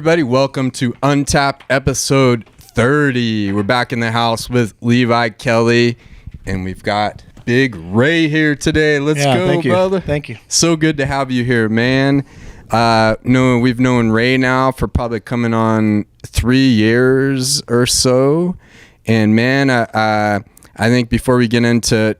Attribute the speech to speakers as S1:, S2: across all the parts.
S1: everybody? Welcome to Untapped episode 30. We're back in the house with Levi Kelly, and we've got Big Ray here today. Let's go,
S2: thank you.
S1: brother.
S2: Thank you.
S1: So good to have you here, man. We've known Ray now for probably coming on 3 years or so. And man, I think before we get into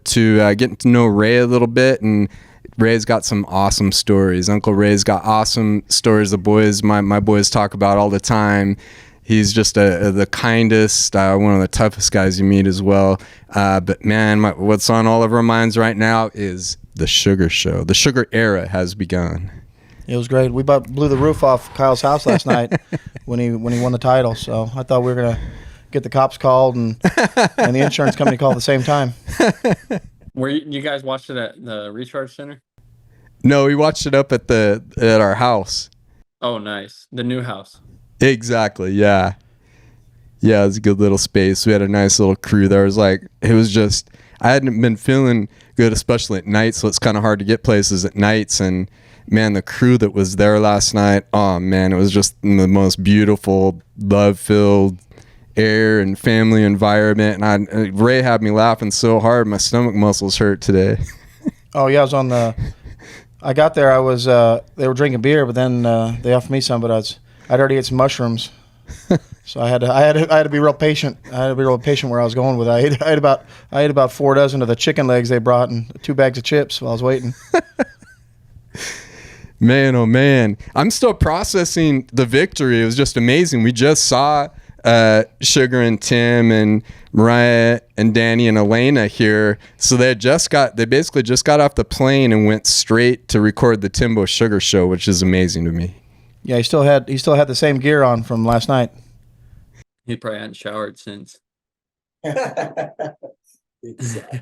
S1: getting to know Ray a little bit, and Ray's got some awesome stories. Uncle Ray's got awesome stories. The boys, my boys talk about all the time. He's just the kindest, one of the toughest guys you meet as well. But man, what's on all of our minds right now is the Sugar Show. The Sugar era has begun.
S2: It was great. We blew the roof off Kyle's house last night when he won the title. So I thought we were gonna get the cops called and the insurance company called at the same time.
S3: Were you guys watched it at the Recharge Center?
S1: No, we watched it up at our house.
S3: Oh, nice. The new house.
S1: Exactly. Yeah. Yeah, it was a good little space. We had a nice little crew there. I hadn't been feeling good, especially at night, so it's kind of hard to get places at nights. And man, the crew that was there last night, oh man, it was just the most beautiful, love-filled air and family environment. And Ray had me laughing so hard, my stomach muscles hurt today.
S2: Oh yeah, I got there. They were drinking beer, but then they offered me some, but I'd already ate some mushrooms, so I had to be real patient. I had to be real patient where I was going with it. I ate about 4 dozen of the chicken legs they brought and 2 bags of chips while I was waiting.
S1: Man, oh man, I'm still processing the victory. It was just amazing. We just saw Sugar and Tim and Mariah and Danny and Elena here. So they basically just got off the plane and went straight to record the Timbo Sugar Show, which is amazing to me.
S2: Yeah, he still had the same gear on from last night.
S3: He probably hadn't showered since.
S4: Exactly.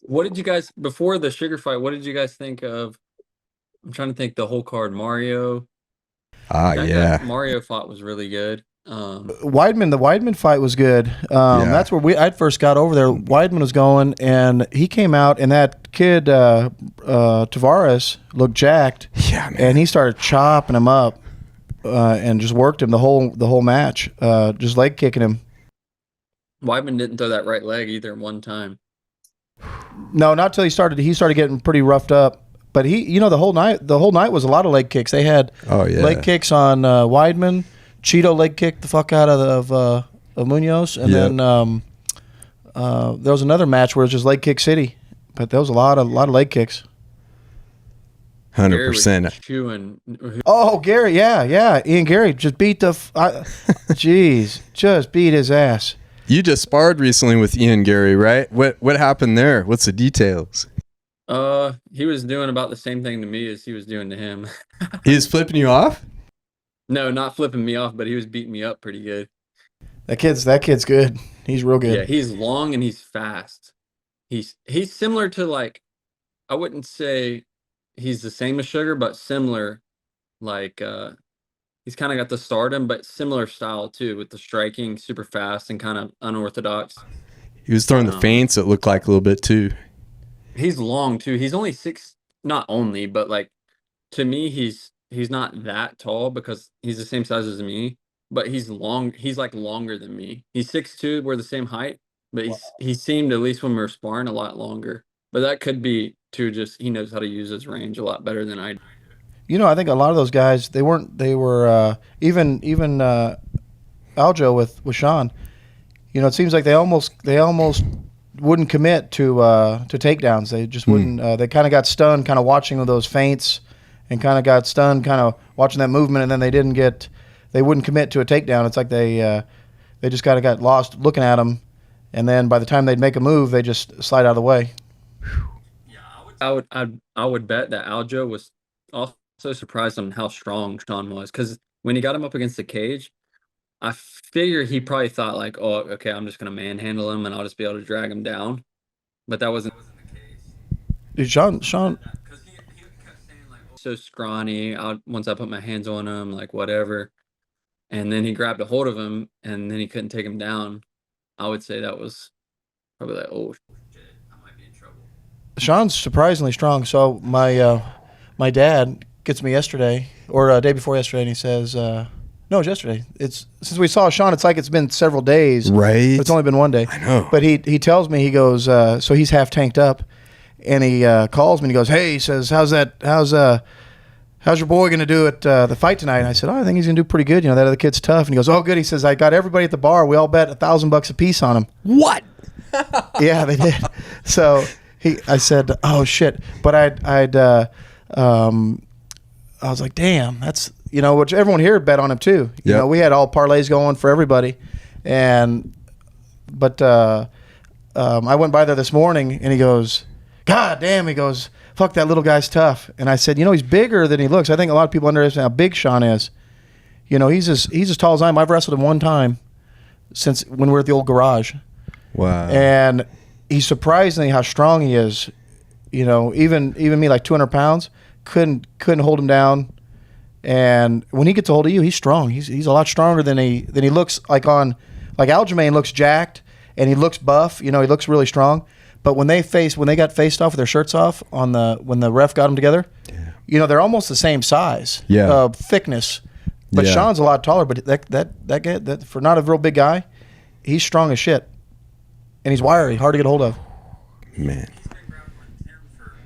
S3: What did you guys, before the Sugar fight, what did you guys think of? I'm trying to think the whole card. Mario.
S1: Yeah.
S3: Mario fought was really good.
S2: The Weidman fight was good. That's where I first got over there. Weidman was going, and he came out, and that kid Tavares looked jacked.
S1: Yeah, man.
S2: And he started chopping him up, and just worked him the whole match, just leg kicking him.
S3: Weidman didn't throw that right leg either one time.
S2: No, not till he started getting pretty roughed up. But the whole night was a lot of leg kicks. They had leg kicks on Weidman. Cheeto leg kicked the fuck out of Munoz, and then there was another match where it was just leg kick city, but there was a lot of leg kicks.
S1: 100%.
S2: Oh, Gary, yeah, Ian Gary just beat just beat his ass.
S1: You just sparred recently with Ian Gary, right? What happened there? What's the details?
S3: He was doing about the same thing to me as he was doing to him.
S1: He was flipping you off?
S3: No, not flipping me off, but he was beating me up pretty good.
S2: That kid's good. He's real good.
S3: Yeah, he's long and he's fast. He's similar to, like, I wouldn't say he's the same as Sugar, but similar. Like, he's kind of got the stardom, but similar style too, with the striking, super fast and kind of unorthodox.
S1: He was throwing the feints, it looked like, a little bit too.
S3: He's long too. He's only 6, not only, but like, to me, he's not that tall because he's the same size as me, but he's long. He's like longer than me. He's 6'2". We're the same height, but he seemed, at least when we were sparring, a lot longer. But that could be too, just he knows how to use his range a lot better than I do.
S2: I think a lot of those guys, they were even Aljo with Sean. It seems like they almost wouldn't commit to takedowns. They just wouldn't. They kind of got stunned, kind of watching those feints, and kind of got stunned, kind of watching that movement, and then they wouldn't commit to a takedown. It's like they just kind of got lost looking at them, and then by the time they'd make a move, they just slide out of the way.
S3: Yeah, I would bet that Aljo was also surprised on how strong Sean was, because when he got him up against the cage, I figure he probably thought like, oh, okay, I'm just gonna manhandle him and I'll just be able to drag him down, but that wasn't the case.
S2: Dude, Sean.
S3: Because he kept saying like, oh, so scrawny. Once I put my hands on him, like whatever, and then he grabbed a hold of him and then he couldn't take him down. I would say that was probably like, oh shit, I might be in trouble.
S2: Sean's surprisingly strong. So my dad gets me yesterday or day before yesterday, and he says, No, it was yesterday. It's since we saw Sean. It's like it's been several days.
S1: Right.
S2: But it's only been one day.
S1: I know.
S2: But he tells me, he goes, so he's half tanked up, and he calls me and he goes, hey, he says, how's your boy going to do at the fight tonight? And I said, I think he's going to do pretty good. You know, that other kid's tough. And he goes, oh, good. He says, I got everybody at the bar. We all bet $1,000 a piece on him.
S1: What?
S2: Yeah, they did. So I said, oh shit. But I was like, damn, that's, you know, which everyone here bet on him too. You know, we had all parlays going for everybody. But I went by there this morning and he goes, God damn, he goes, fuck, that little guy's tough. And I said, you know, he's bigger than he looks. I think a lot of people underestimate how big Sean is. You know, he's as tall as I am. I've wrestled him one time since when we were at the old garage.
S1: Wow.
S2: And he's surprisingly how strong he is. You know, even me, like 200 pounds, couldn't hold him down. And when he gets a hold of you, he's strong. He's a lot stronger than he looks like on, like Aljamain looks jacked and he looks buff. You know, he looks really strong. But when they got faced off with their shirts off when the ref got them together, you know, they're almost the same size, thickness. But Sean's a lot taller. But that guy, for not a real big guy, he's strong as shit, and he's wiry, hard to get a hold of.
S1: Man,
S3: He's been grappling Tim for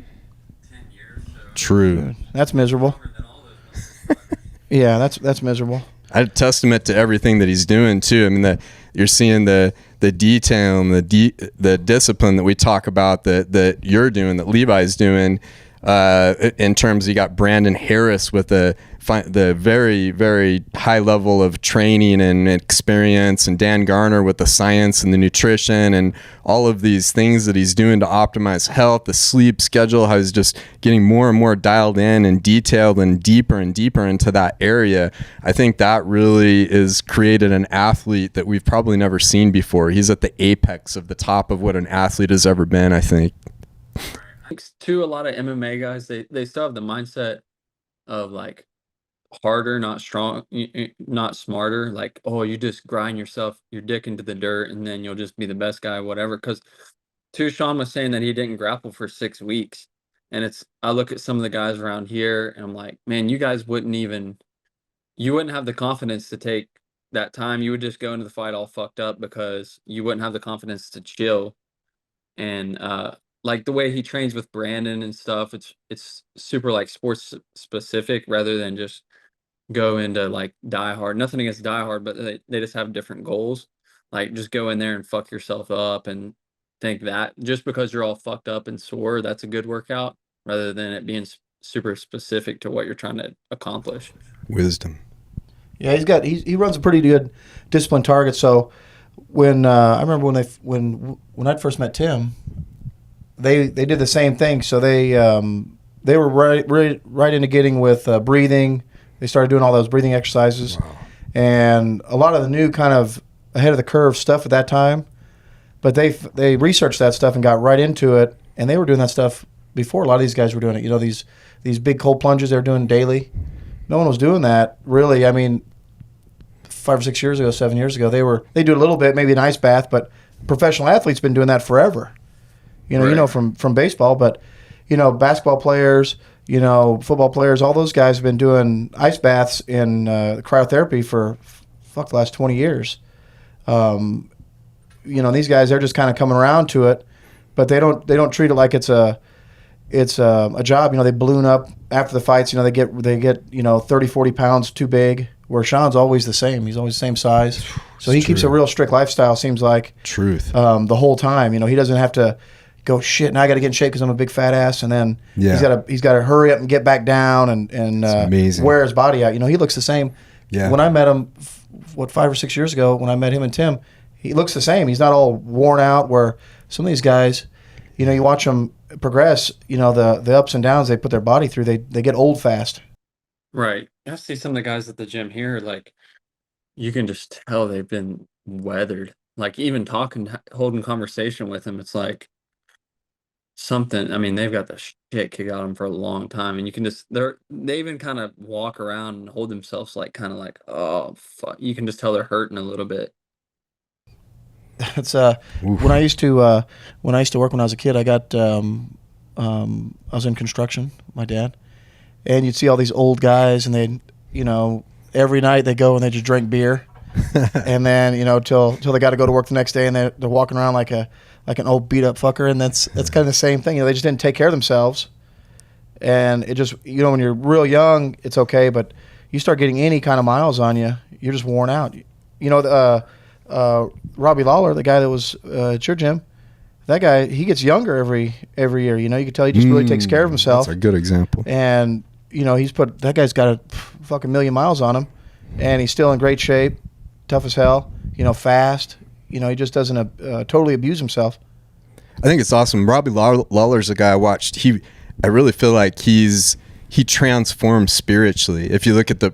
S3: 10 years. So
S1: true.
S2: That's miserable.
S3: longer than all those motherfuckers.
S2: Yeah, that's miserable.
S1: A testament to everything that he's doing too. I mean, that you're seeing the detail and the discipline that we talk about that you're doing, that Levi's doing. In terms, you got Brandon Harris with the very, very high level of training and experience, and Dan Garner with the science and the nutrition and all of these things that he's doing to optimize health, the sleep schedule, how he's just getting more and more dialed in and detailed and deeper into that area. I think that really is created an athlete that we've probably never seen before. He's at the apex of the top of what an athlete has ever been, I think.
S3: To a lot of MMA guys, they still have the mindset of like harder, not strong, not smarter. Like, oh, you just grind your dick into the dirt, and then you'll just be the best guy, whatever. Because Sean was saying that he didn't grapple for 6 weeks, and I look at some of the guys around here, and I'm like, man, you guys wouldn't have the confidence to take that time. You would just go into the fight all fucked up because you wouldn't have the confidence to chill. And like the way he trains with Brandon and stuff, it's super like sports specific rather than just go into like die hard. Nothing against die hard, but they just have different goals. Like just go in there and fuck yourself up and think that just because you're all fucked up and sore, that's a good workout rather than it being super specific to what you're trying to accomplish.
S1: Wisdom.
S2: Yeah, he runs a pretty good disciplined target. So when I remember when I first met Tim, they did the same thing. So they were right into getting with breathing. They started doing all those breathing exercises, and a lot of the new kind of ahead of the curve stuff at that time. But they researched that stuff and got right into it, and they were doing that stuff before a lot of these guys were doing it. You know, these big cold plunges they were doing daily. No one was doing that really. I mean, 5 or 6 years ago, 7 years ago, they do a little bit, maybe an ice bath, but professional athletes been doing that forever. You know,
S3: Right.
S2: from baseball, but basketball players, football players, all those guys have been doing ice baths in cryotherapy for the last 20 years. These guys, they're just kind of coming around to it, but they don't treat it like it's a job. They balloon up after the fights. They get 30, 40 pounds too big. Where Sean's always the same. He's always the same size. So he keeps a real strict lifestyle. Seems like
S1: Truth.
S2: The whole time. He doesn't have to go shit. Now I got to get in shape because I'm a big fat ass, and then he's got to hurry up and get back down and wear his body out. He looks the same.
S1: Yeah.
S2: When I met him, 5 or 6 years ago, when I met him and Tim, he looks the same. He's not all worn out. Where some of these guys, you watch them progress. The ups and downs they put their body through. They get old fast.
S3: Right. I see some of the guys at the gym here, like you can just tell they've been weathered. Like even holding conversation with them, it's like something. I mean, they've got the shit kicked out of them for a long time, and you can just they even kind of walk around and hold themselves like kind of like, oh fuck. You can just tell they're hurting a little bit.
S2: It's when I used to work when I was a kid. I was in construction. My dad. And you'd see all these old guys, and they'd every night they go and they just drink beer, and then till they got to go to work the next day, and they're walking around like an old beat up fucker, and that's kind of the same thing. They just didn't take care of themselves, and it just when you're real young, it's okay, but you start getting any kind of miles on you, you're just worn out. Robbie Lawler, the guy that was at your gym, that guy, he gets younger every year. You can tell he just really takes care of himself.
S1: That's a good example.
S2: And that guy's got a fucking million miles on him, and he's still in great shape, tough as hell. Fast. He just doesn't totally abuse himself.
S1: I think it's awesome. Robbie Lawler's a guy I watched. I really feel like he transformed spiritually. If you look at the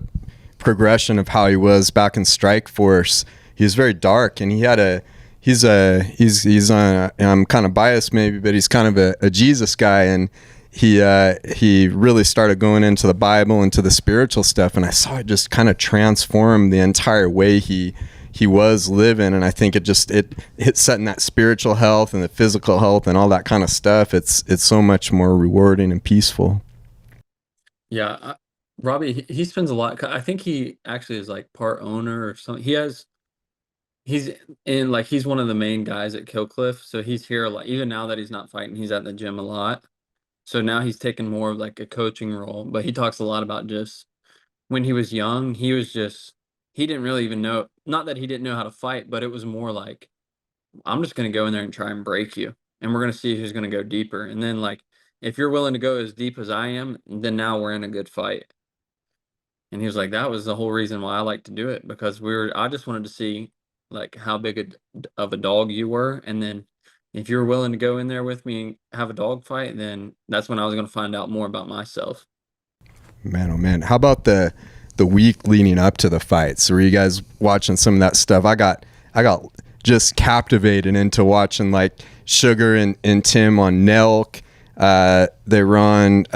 S1: progression of how he was back in Strike Force, he was very dark, and he's I'm kind of biased maybe, but he's kind of a Jesus guy, and he really started going into the Bible, into the spiritual stuff, and I saw it just kind of transform the entire way he was living. And I think it setting that spiritual health and the physical health and all that kind of stuff. It's so much more rewarding and peaceful.
S3: Yeah, Robbie, he spends a lot. I think he actually is like part owner or something. He's one of the main guys at Killcliff, so he's here a lot. Even now that he's not fighting, he's at the gym a lot. So now he's taken more of like a coaching role. But he talks a lot about just when he was young, he didn't really even know. Not that he didn't know how to fight, but it was more like, I'm just going to go in there and try and break you, and we're going to see who's going to go deeper. And then like, if you're willing to go as deep as I am, then now we're in a good fight. And he was like, that was the whole reason why I like to do it, because I just wanted to see like how big of a dog you were. And then if you're willing to go in there with me and have a dog fight, then that's when I was going to find out more about myself.
S1: Man, oh man. How about the week leading up to the fights? Were you guys watching some of that stuff? I got just captivated into watching like Sugar and Tim on Nelk. They run,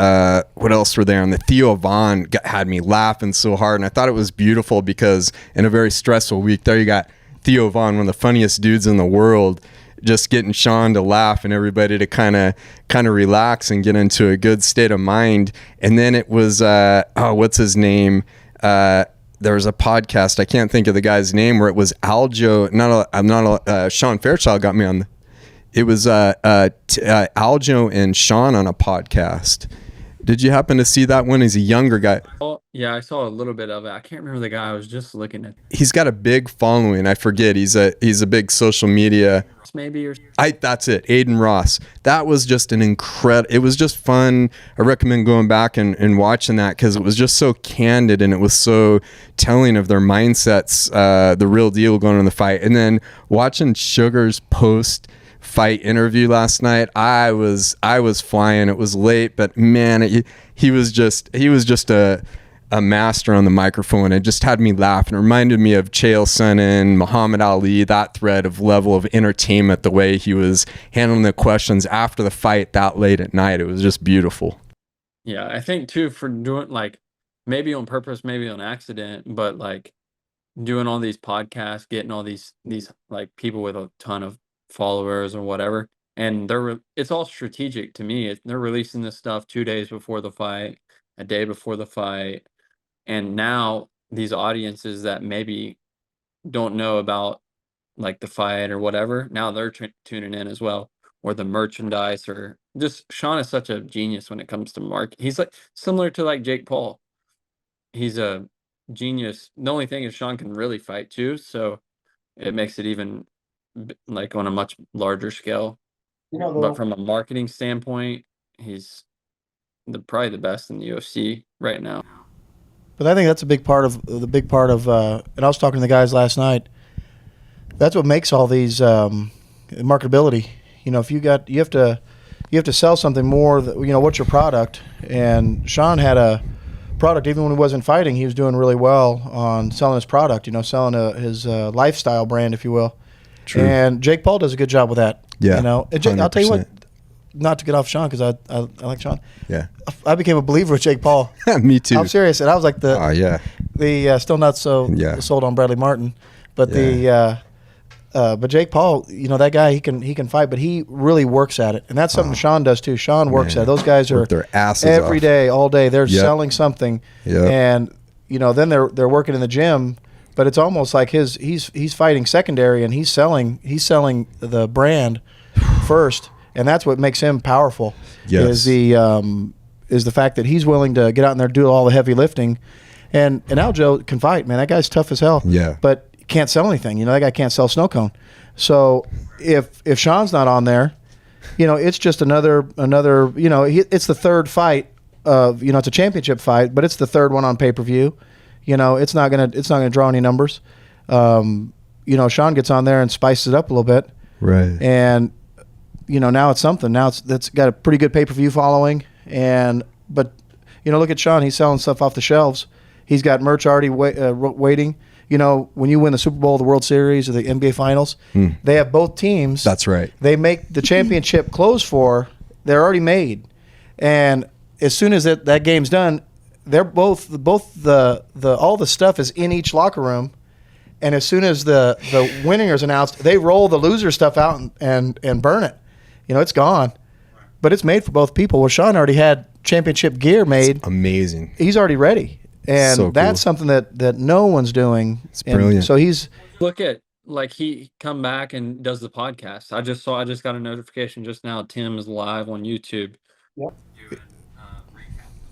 S1: what else were there on the Theo Vaughn had me laughing so hard. And I thought it was beautiful because in a very stressful week there, you got Theo Vaughn, one of the funniest dudes in the world, just getting Sean to laugh and everybody to kind of relax and get into a good state of mind. And then it was, what's his name? There was a podcast, I can't think of the guy's name, where it was Aljo, Sean Fairchild got me on it was Aljo and Sean on a podcast. Did you happen to see that one? He's a younger guy.
S3: Oh, yeah, I saw a little bit of it. I can't remember the guy I was just looking at.
S1: He's got a big following. I forget. He's a big social media.
S3: Maybe or
S1: that's it. Aiden Ross. That was just an incredible. It was just fun. I recommend going back and watching that because it was just so candid and it was so telling of their mindsets, the real deal going in the fight. And then watching Sugar's post fight interview last night, I was flying. It was late, but man, he was just a master on the microphone. It just had me laughing. It reminded me of Chael Sonnen, Muhammad Ali, that thread of level of entertainment, the way he was handling the questions after the fight that late at night. It was just beautiful.
S3: Yeah, I think too, for doing like maybe on purpose, maybe on accident, but like doing all these podcasts, getting all these like people with a ton of followers or whatever, and it's all strategic to me. They're releasing this stuff 2 days before the fight, a day before the fight, and now these audiences that maybe don't know about like the fight or whatever, now they're tuning in as well, or the merchandise, or just Sean is such a genius when it comes to market. He's like similar to like Jake Paul. He's a genius. The only thing is Sean can really fight too, so it makes it even like on a much larger scale. But from a marketing standpoint, he's probably the best in the UFC right now.
S2: But I think that's a big part of and I was talking to the guys last night. That's what makes all these marketability. If you have to sell something more. What's your product? And Sean had a product. Even when he wasn't fighting, he was doing really well on selling his product. Selling his lifestyle brand, if you will. True. And Jake Paul does a good job with that.
S1: Yeah.
S2: And I'll tell you what. Not to get off Sean, because I like Sean.
S1: Yeah.
S2: I became a believer with Jake Paul.
S1: Me too.
S2: I'm serious, and I was like
S1: the
S2: still not so sold on Bradley Martin, but but Jake Paul, that guy, he can fight, but he really works at it, and that's something Sean does too. Sean works at it. Those guys are
S1: their asses
S2: every
S1: off.
S2: day, all day. They're selling something, and then they're working in the gym, but it's almost like he's fighting secondary, and he's selling the brand first, and that's what makes him powerful.
S1: Yes.
S2: Is the fact that he's willing to get out in there and do all the heavy lifting, and Aljo can fight, man. That guy's tough as hell.
S1: Yeah.
S2: But can't sell anything. That guy can't sell snow cone. So if Sean's not on there, it's just another. It's the third fight of it's a championship fight, but it's the third one on pay-per-view. It's not gonna draw any numbers. Sean gets on there and spices it up a little bit,
S1: Right.
S2: and now it's something. Now that's got a pretty good pay-per-view following, but look at Sean. He's selling stuff off the shelves. He's got merch already waiting. When you win the Super Bowl, the World Series, or the NBA Finals, they have both teams.
S1: That's right.
S2: They make the championship clothes they're already made, and as soon as that game's done, they're both the all the stuff is in each locker room, and as soon as the winner is announced, they roll the loser stuff out and burn it. It's gone, but it's made for both people. Well, Sean already had championship gear made.
S1: It's amazing.
S2: He's already ready, and
S1: So
S2: that's
S1: cool.
S2: something that no one's doing.
S1: It's brilliant.
S2: So he's
S3: Look at he come back and does the podcast. I just got a notification just now. Tim is live on YouTube.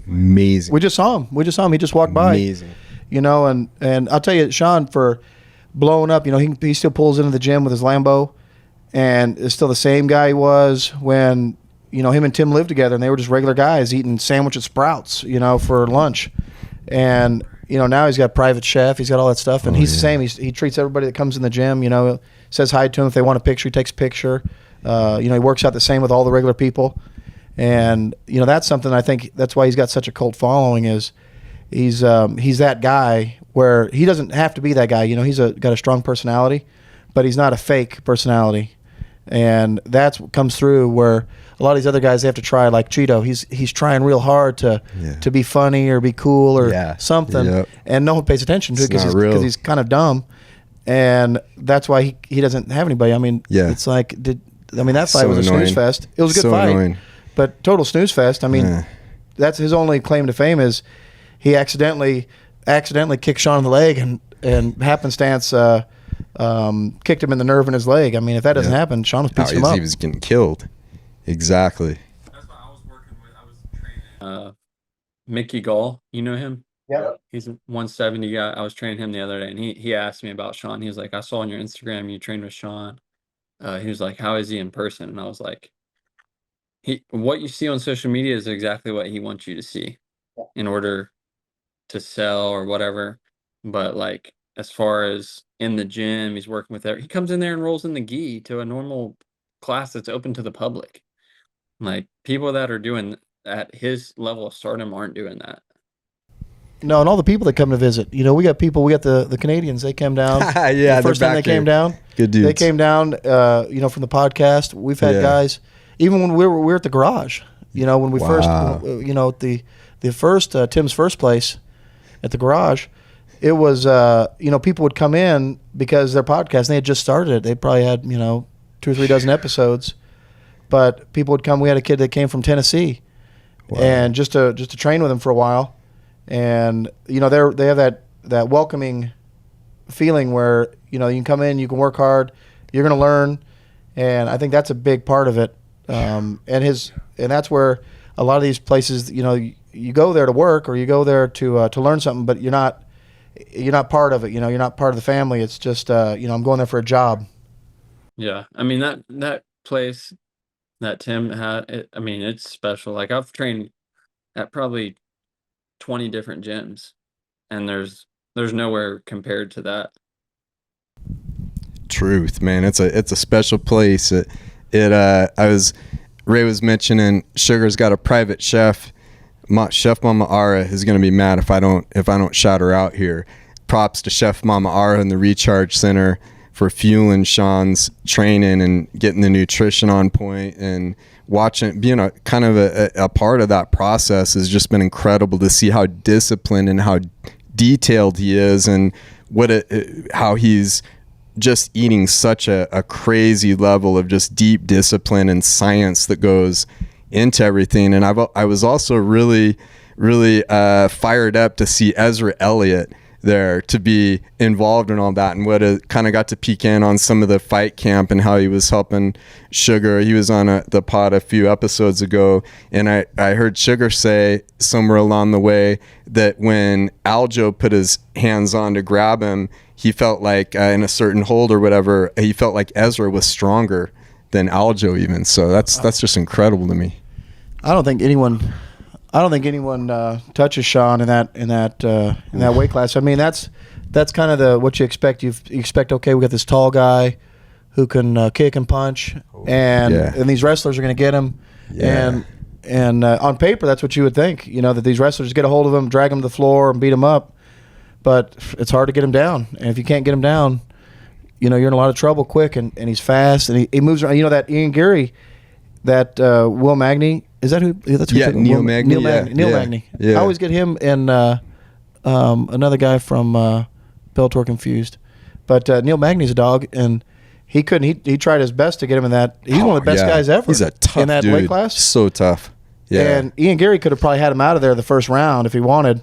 S1: Amazing.
S2: we just saw him. He just walked by.
S1: Amazing.
S2: And I'll tell you, Sean, for blowing up, he still pulls into the gym with his Lambo, and is still the same guy he was when him and Tim lived together, and they were just regular guys eating sandwich at Sprouts, for lunch. And now he's got a private chef, he's got all that stuff, and he's the same. He treats everybody that comes in the gym, says hi to them if they want a picture, he takes a picture. He works out the same with all the regular people, and that's something I think that's why he's got such a cult following. Is he's that guy where he doesn't have to be that guy. He's got a strong personality, but he's not a fake personality. And that's what comes through where a lot of these other guys, they have to try, like Cheeto. He's trying real hard to be funny or be cool or something.
S1: Yep.
S2: And no one pays attention to it
S1: It's not real.
S2: because he's kind of dumb. And that's why he doesn't have anybody. I mean, it's like, that fight
S1: So
S2: was a
S1: annoying.
S2: snooze fest. It was a good
S1: So
S2: fight,
S1: annoying.
S2: but total snooze fest. I mean, that's his only claim to fame is he accidentally kicked Sean in the leg and happenstance kicked him in the nerve in his leg. I mean, if that doesn't happen, Sean was piecing him up.
S1: He was getting killed. Exactly.
S3: That's what I was working with. I was training Mickey Gall. You know him?
S2: Yeah.
S3: He's a 170 guy. I was training him the other day, and he asked me about Sean. He was like, I saw on your Instagram you trained with Sean. He was like, how is he in person? And I was like, what you see on social media is exactly what he wants you to see in order to sell or whatever. But like, as far as in the gym, he's working with he comes in there and rolls in the gi to a normal class that's open to the public. Like, people that are doing at his level of stardom aren't doing that.
S2: No, and all the people that come to visit. We got the Canadians. They came down.
S1: Yeah,
S2: the first time they came down.
S1: Good dudes.
S2: They came down, from the podcast. We've had guys, even when we were at the garage, when we first, the first, Tim's first place at the garage, it was, people would come in because their podcast, they had just started it. They probably had, 2 or 3 dozen episodes, but people would come. We had a kid that came from Tennessee and just to train with him for a while. And, they have that welcoming feeling where, you can come in, you can work hard, you're going to learn. And I think that's a big part of it. And that's where a lot of these places, you go there to work or you go there to learn something, but you're not part of it. You're not part of the family. It's just, I'm going there for a job.
S3: Yeah. I mean, that place that Tim had, it's special. Like, I've trained at probably 20 different gyms, and there's nowhere compared to that.
S1: Truth, man. It's a special place. Ray was mentioning Sugar's got a private chef. Chef Mama Ara is going to be mad if I don't shout her out here. Props to Chef Mama Ara and the Recharge Center for fueling Sean's training and getting the nutrition on point, and being a part of that process has just been incredible to see how disciplined and how detailed he is, and how he's just eating such a crazy level of just deep discipline and science that goes into everything. And I was also really really fired up to see Ezra Elliott there to be involved in all that, and what kind of got to peek in on some of the fight camp and how he was helping Sugar. He was on the pod a few episodes ago, and I heard Sugar say somewhere along the way that when Aljo put his hands on to grab him, he felt like in a certain hold or whatever, he felt like Ezra was stronger than Aljo even. So that's just incredible to me.
S2: I don't think anyone touches Sean in that weight class. I mean, that's kind of what you expect. You expect, okay, we got this tall guy who can kick and punch, and these wrestlers are going to get him. Yeah. And on paper, that's what you would think. That these wrestlers get a hold of him, drag him to the floor, and beat him up. But it's hard to get him down, and if you can't get him down, you're in a lot of trouble quick. And he's fast, and he moves around. That Ian Gary, that Will Magny. Is that who? That's who
S1: Neil Magny.
S2: Neil Magny. Yeah. I always get him and another guy from Bellator confused. But Neil Magny's a dog, and he couldn't. He tried his best to get him in that. He's one of the best guys ever.
S1: He's a tough
S2: in that
S1: dude.
S2: Weight class.
S1: So tough. Yeah.
S2: And Ian Gary could have probably had him out of there the first round if he wanted.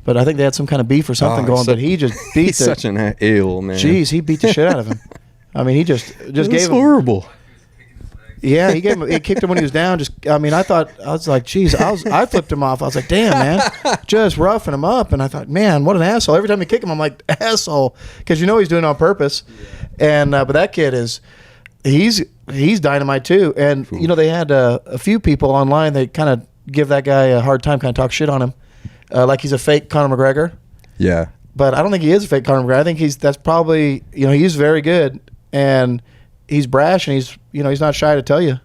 S2: But I think they had some kind of beef or something going. But he just beat.
S1: He's such an a-hole, man.
S2: Jeez, he beat the shit out of him. I mean, he just gave him
S1: horrible.
S2: Yeah, he kicked him when he was down. I was like, geez, I flipped him off. I was like, damn, man, just roughing him up. And I thought, man, what an asshole. Every time you kick him, I'm like, asshole, because he's doing it on purpose. And but that kid he's dynamite too. And they had a few people online. They kind of give that guy a hard time, kind of talk shit on him, like he's a fake Conor McGregor.
S1: Yeah,
S2: but I don't think he is a fake Conor McGregor. I think that's probably he's very good, and he's brash, and he's not shy to tell you.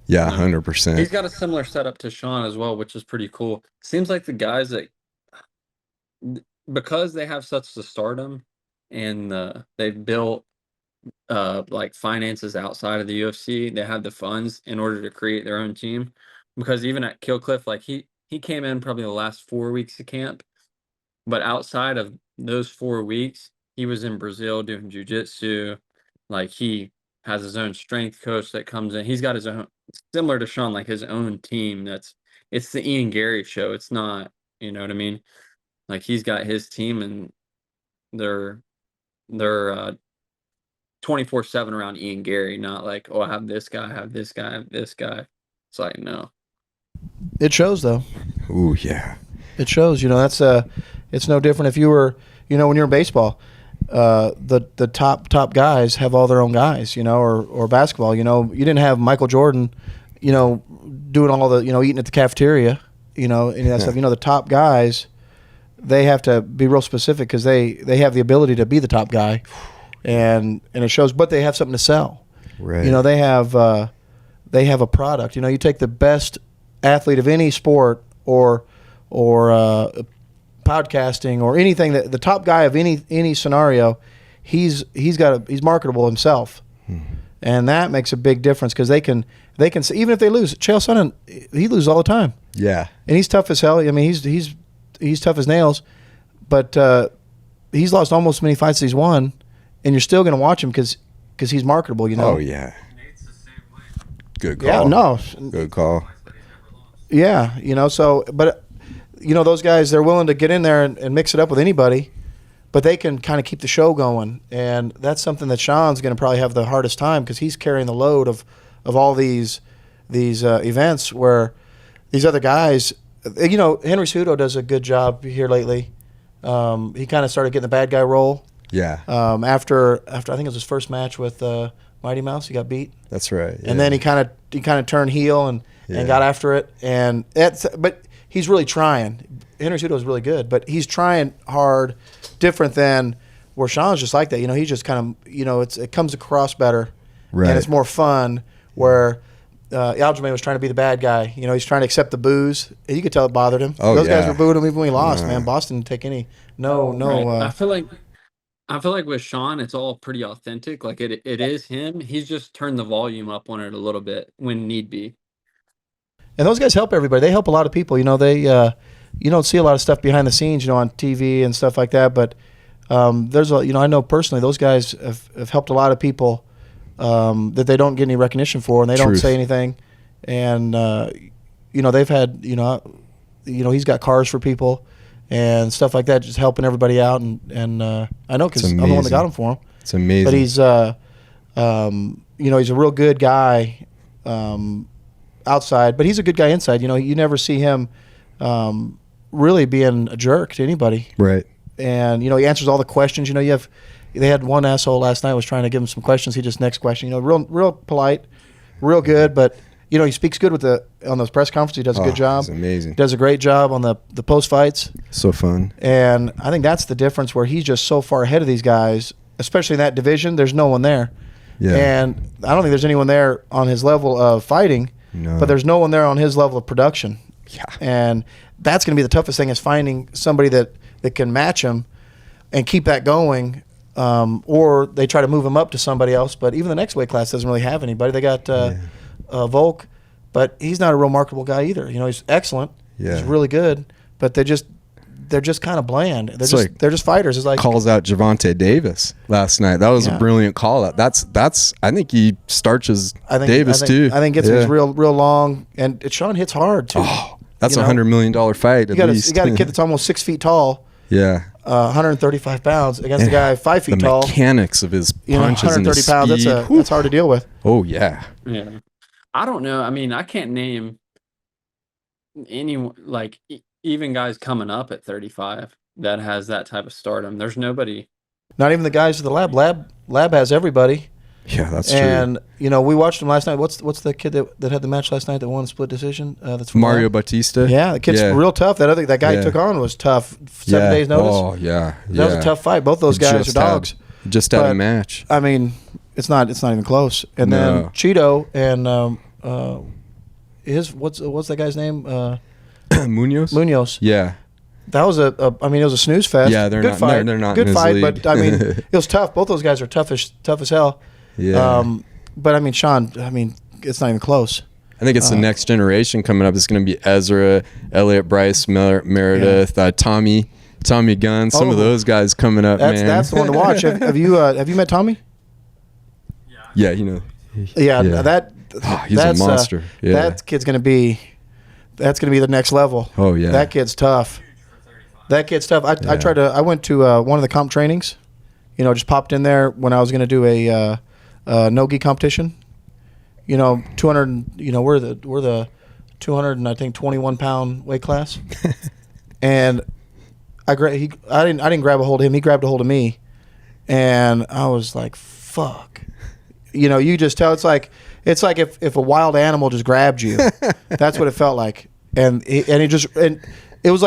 S1: Yeah, 100%.
S3: He's got a similar setup to Sean as well, which is pretty cool. Seems like the guys that, because they have such the stardom, and they've built like finances outside of the UFC, they have the funds in order to create their own team. Because even at Killcliff, like he came in probably the last 4 weeks of camp, but outside of those 4 weeks, he was in Brazil doing jiu-jitsu. Like he has his own strength coach that comes in. He's got his own, similar to Sean, like his own team. It's the Ian Gary show. It's not, you know what I mean? Like he's got his team, and they're 24/7 around Ian Gary, not like, oh, I have this guy, I have this guy, I have this guy. It's like, no.
S2: It shows though.
S1: Ooh, yeah.
S2: It shows, that's it's no different if you were, when you're in baseball. The top guys have all their own guys, or basketball. You didn't have Michael Jordan, doing all the, eating at the cafeteria, any of that stuff. The top guys, they have to be real specific because they have the ability to be the top guy, and it shows. But they have something to sell.
S1: Right.
S2: They have a product. You take the best athlete of any sport or podcasting or anything, that the top guy of any scenario, he's marketable himself, and that makes a big difference because they can see, even if they lose. Chael Sonnen, he loses all the time.
S1: Yeah,
S2: and he's tough as hell. I mean, he's tough as nails, but he's lost almost as many fights as he's won, and you're still going to watch him because he's marketable.
S1: Oh yeah. Good call.
S2: Yeah, no.
S1: Good call.
S2: Yeah, so but. Those guys, they're willing to get in there and mix it up with anybody, but they can kind of keep the show going. And that's something that Sean's going to probably have the hardest time because he's carrying the load of all these events where these other guys, Henry Cejudo does a good job here lately. He kind of started getting the bad guy role.
S1: Yeah.
S2: After I think it was his first match with Mighty Mouse, he got beat.
S1: That's right. Yeah.
S2: And then he kind of turned heel and got after it. And but he's really trying. Henry Cejudo is really good, but he's trying hard, different than where Sean's just like that. He's just kind of, it comes across better,
S1: right,
S2: and it's more fun. Where Aljamain was trying to be the bad guy. He's trying to accept the boos. You could tell it bothered him.
S1: Oh,
S2: those guys were booing him even when he lost. Man, Boston didn't take any. No.
S3: Right. I feel like with Sean, it's all pretty authentic. Like it is him. He's just turned the volume up on it a little bit when need be.
S2: And those guys help everybody. They help a lot of people. They you don't see a lot of stuff behind the scenes, on TV and stuff like that. But there's I know personally those guys have helped a lot of people that they don't get any recognition for, and they don't say anything. And they've had he's got cars for people and stuff like that, just helping everybody out. And I know because I'm the one that got him for him.
S1: It's amazing.
S2: But he's he's a real good guy outside, but he's a good guy inside. You never see him really being a jerk to anybody.
S1: Right.
S2: And he answers all the questions. They had one asshole last night was trying to give him some questions. He just next question. Real polite, real good, but he speaks good on those press conferences. He does a good job.
S1: He's amazing.
S2: Does a great job on the post fights.
S1: So fun.
S2: And I think that's the difference where he's just so far ahead of these guys, especially in that division. There's no one there.
S1: Yeah.
S2: And I don't think there's anyone there on his level of fighting.
S1: No.
S2: But there's no one there on his level of production.
S1: Yeah.
S2: And that's going to be the toughest thing is finding somebody that can match him and keep that going. Or they try to move him up to somebody else. But even the next weight class doesn't really have anybody. They got Volk, but he's not a real marketable guy either. He's excellent.
S1: Yeah.
S2: He's really good, but they're just kind of bland. They're just fighters. It's like
S1: calls out Gervonta Davis last night. That was a brilliant call out. That's I think he starches Davis too.
S2: I think gets him real long, and Sean hits hard too.
S1: Oh, that's $100 million fight.
S2: You got a kid that's almost 6 feet tall.
S1: Yeah.
S2: 135 pounds against a guy 5 feet tall.
S1: The mechanics of his punches and his
S2: 130 pounds.
S1: speed.
S2: That's hard to deal with.
S1: Oh yeah.
S3: Yeah. I don't know. I mean, I can't name anyone even guys coming up at 35 that has that type of stardom. There's nobody.
S2: Not even the guys at the lab. Lab has everybody.
S1: Yeah, that's true.
S2: And we watched him last night. What's the kid that had the match last night that won split decision? That's from
S1: Mario
S2: Lab?
S1: Batista.
S2: Yeah, the kid's real tough. That guy he took on was tough. 7 days notice.
S1: Oh yeah.
S2: That was a tough fight. Both those guys are dogs.
S1: Just had a match.
S2: I mean, it's not even close. And then Cheeto and what's that guy's name? Munoz.
S1: Yeah.
S2: That was it was a snooze fest.
S1: Yeah, they're
S2: good
S1: not.
S2: fight.
S1: They're not
S2: good
S1: in his
S2: fight,
S1: league.
S2: but I mean, it was tough. Both those guys are tough as hell.
S1: Yeah.
S2: But I mean, Sean. I mean, it's not even close.
S1: I think it's the next generation coming up. It's going to be Ezra, Elliot Bryce, Meredith, Tommy Gunn. Some of those guys coming up.
S2: That's the one to watch. Have you met Tommy?
S1: Yeah,
S2: that.
S1: He's a monster.
S2: That kid's going to be. That's going to be the next level.
S1: Oh yeah.
S2: That kid's tough. I went to one of the comp trainings. Just popped in there when I was going to do a no-gi competition. 200. We're the 200 and I think 21-pound weight class. And I didn't grab a hold of him. He grabbed a hold of me, and I was like, "Fuck." You just tell. It's like if a wild animal just grabbed you. That's what it felt like. And it was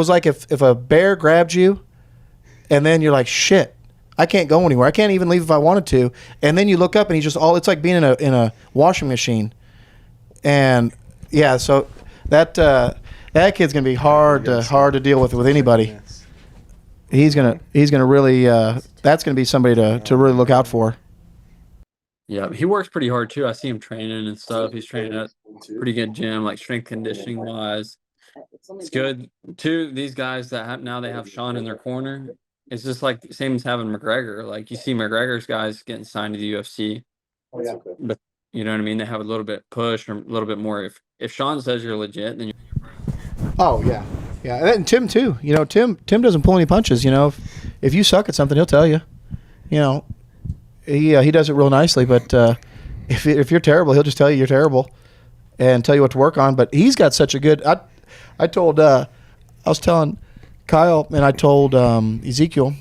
S2: like if a bear grabbed you, and then you're like, shit, I can't go anywhere. I can't even leave if I wanted to. And then you look up and he's just it's like being in a washing machine. And yeah, so that kid's gonna be hard to deal with anybody. He's gonna really that's gonna be somebody to really look out for.
S3: Yeah, he works pretty hard too. I see him training and stuff. He's training at a pretty good gym, like strength conditioning wise. It's good. Too, these guys that they have Sean in their corner. It's just like same as having McGregor. Like you see McGregor's guys getting signed to the UFC. Oh, yeah. But you know what I mean? They have a little bit push or a little bit more. If Sean says you're legit, then you're.
S2: Oh yeah, yeah. And Tim too. Tim doesn't pull any punches. If you suck at something, he'll tell you. He does it real nicely, but if you're terrible, he'll just tell you you're terrible and tell you what to work on. But he's got such a good. I was telling Kyle and I told Ezekiel,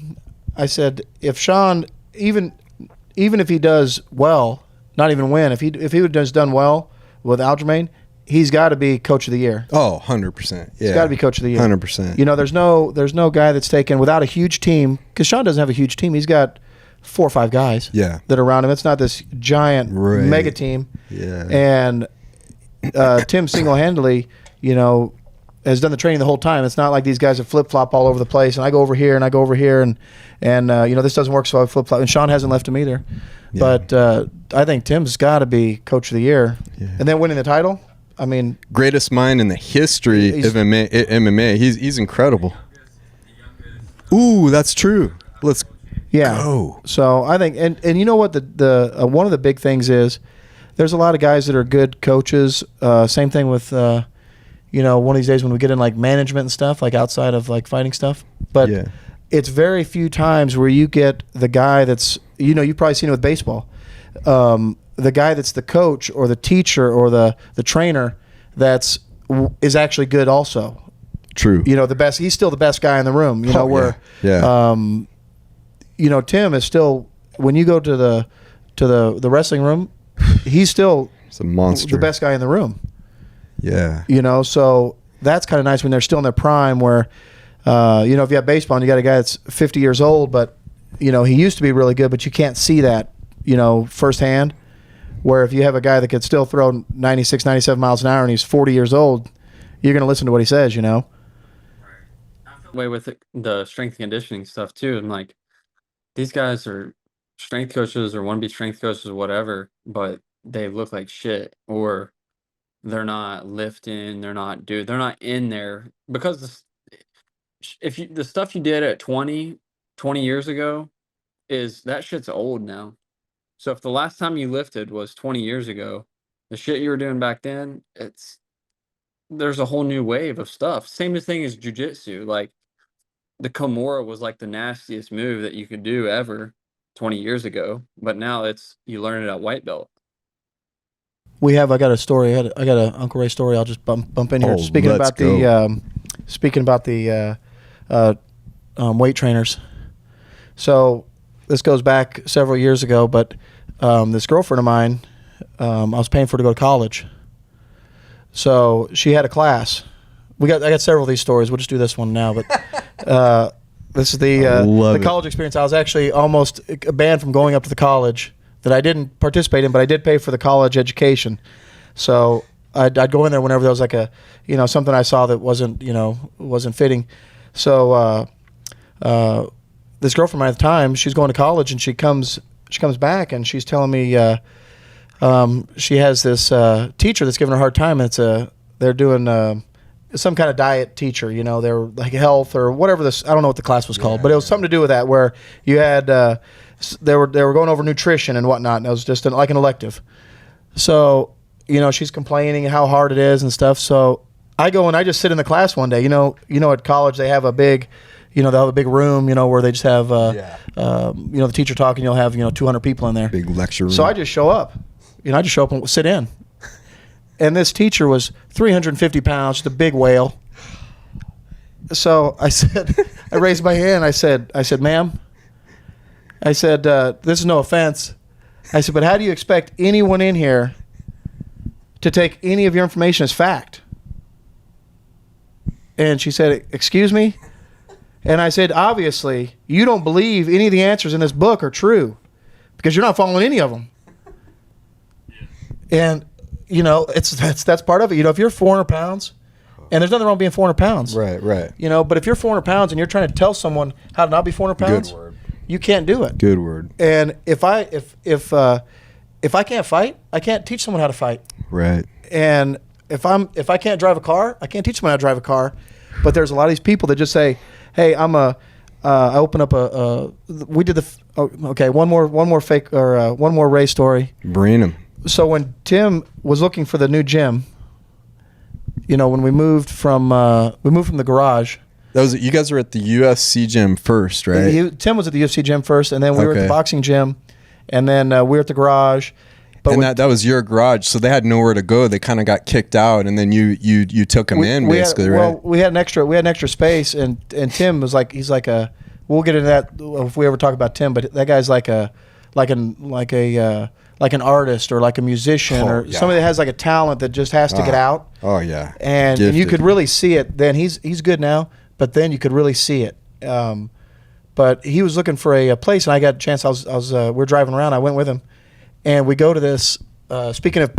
S2: I said if Sean even if he does well, not even win, if he has done well with Aljamain, he's got to be coach of the year.
S1: Oh, 100%. Yeah.
S2: He's got to be coach of the year.
S1: 100%.
S2: There's no guy that's taken without a huge team because Sean doesn't have a huge team. He's got 4 or 5 guys that are around him. It's not this giant mega team.
S1: Yeah.
S2: And Tim single-handedly, has done the training the whole time. It's not like these guys that flip-flop all over the place, and I go over here and I go over here, and this doesn't work, so I flip-flop. And Sean hasn't left him either. Yeah. But I think Tim's got to be coach of the year. Yeah. And then winning the title, I mean.
S1: Greatest mind in the history of MMA. He's incredible. Ooh, that's true. Let's go.
S2: So I think, and you know what the one of the big things is, there's a lot of guys that are good coaches. Same thing with, one of these days when we get in like management and stuff, like outside of like fighting stuff. But it's very few times where you get the guy that's, you've probably seen it with baseball. The guy that's the coach or the teacher or the trainer is actually good also.
S1: True.
S2: The best. He's still the best guy in the room. Tim is still, when you go to the wrestling room, he's still
S1: a monster,
S2: the best guy in the room.
S1: Yeah.
S2: So that's kind of nice when they're still in their prime. Where, if you have baseball and you got a guy that's 50 years old, but he used to be really good, but you can't see that firsthand. Where if you have a guy that could still throw 96, 97 miles an hour and he's 40 years old, you're going to listen to what he says,
S3: Way with the strength and conditioning stuff too. I'm like, these guys are strength coaches or want to be strength coaches or whatever, but they look like shit, or they're not lifting, they're not in there because the stuff you did at 20 years ago that shit's old now. So if the last time you lifted was 20 years ago, the shit you were doing back then, there's a whole new wave of stuff. Same thing as jiu-jitsu. Like the Kimura was like the nastiest move that you could do ever 20 years ago, but now you learn it at white belt.
S2: I got a story. I got an Uncle Ray story. I'll just bump in here. Speaking about the weight trainers. So this goes back several years ago, but this girlfriend of mine, I was paying for her to go to college. So she had a class. I got several of these stories. We'll just do this one now, but this is the college experience. I was actually almost banned from going up to the college that I didn't participate in, but I did pay for the college education. So I'd go in there whenever there was like a, something I saw that wasn't fitting. So this girlfriend of mine at the time, she's going to college, and she comes back and she's telling me she has this teacher that's giving her a hard time. And they're doing some kind of diet teacher, they're like health or whatever this, I don't know what the class was called, but it was something to do with that, where you had they were going over nutrition and whatnot, and it was just like an elective. So she's complaining how hard it is and stuff. So I go and I just sit in the class one day. At college they have a big, they'll have a big room, where they just have the teacher talking. You'll have 200 people in there,
S1: big lecture room.
S2: So I just show up, and sit in. And this teacher was 350 pounds, just a big whale. So I said, I raised my hand. I said, ma'am, I said, this is no offense. I said, but how do you expect anyone in here to take any of your information as fact? And she said, excuse me? And I said, obviously, you don't believe any of the answers in this book are true because you're not following any of them. And that's part of it. If you're 400 pounds, and there's nothing wrong being 400 pounds.
S1: Right.
S2: But if you're 400 pounds and you're trying to tell someone how to not be 400 pounds, you can't do it.
S1: Good word.
S2: And if I can't fight, I can't teach someone how to fight.
S1: Right.
S2: And if I can't drive a car, I can't teach someone how to drive a car. But there's a lot of these people that just say, hey, I open up we did one more fake or one more Ray story.
S1: Bring him.
S2: So when Tim was looking for the new gym, when we moved from the garage.
S1: You guys were at the UFC gym first, right?
S2: Tim was at the UFC gym first, and then we were at the boxing gym, and then we were at the garage.
S1: But that was your garage, so they had nowhere to go. They kind of got kicked out, and then you took them in, basically, right?
S2: Well, we had an extra space, and Tim was like, we'll get into that if we ever talk about Tim, but that guy's like an artist or like a musician or somebody that has like a talent that just has to get out.
S1: Oh yeah,
S2: and you could really see it. Then he's good now, but then you could really see it. But he was looking for a place, and I got a chance. We're driving around. I went with him, and we go to this. Speaking of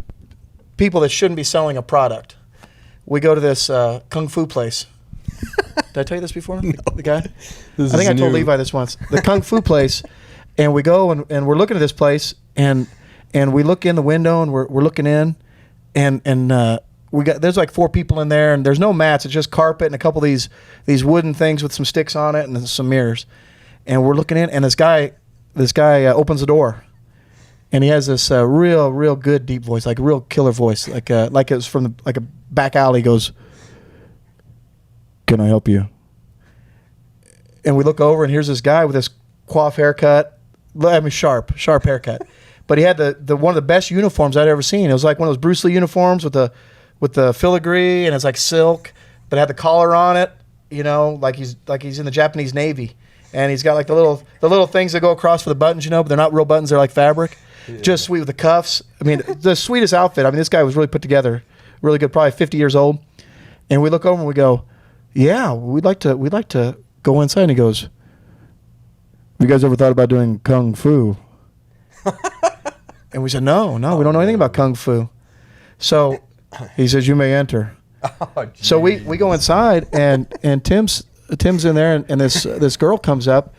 S2: people that shouldn't be selling a product, we go to this kung fu place. Did I tell you this before? No. The guy. I think I told Levi this once. The kung fu place, and we go and we're looking at this place and we look in the window and we're looking in and there's like 4 people in there, and there's no mats. It's just carpet and a couple of these wooden things with some sticks on it and some mirrors. And we're looking in, and this guy opens the door, and he has this real good deep voice, like a real killer voice, like it was from like a back alley. Goes, can I help you? And we look over, and here's this guy with this coif haircut. I mean, sharp haircut. But he had the one of the best uniforms I'd ever seen. It was like one of those Bruce Lee uniforms with the filigree, and it's like silk, but it had the collar on it. You know, like he's in the Japanese Navy, and he's got like the little things that go across for the buttons. You know, but they're not real buttons; they're like fabric. Yeah. Just sweet with the cuffs. I mean, the sweetest outfit. I mean, this guy was really put together, really good. Probably 50 years old. And we look over and we go, "Yeah, we'd like to go inside." And he goes, "Have you guys ever thought about doing kung fu?" And we said, no, we don't know anything about kung fu. So he says, "You may enter." Oh, so we go inside, and Tim's in there, and this girl comes up,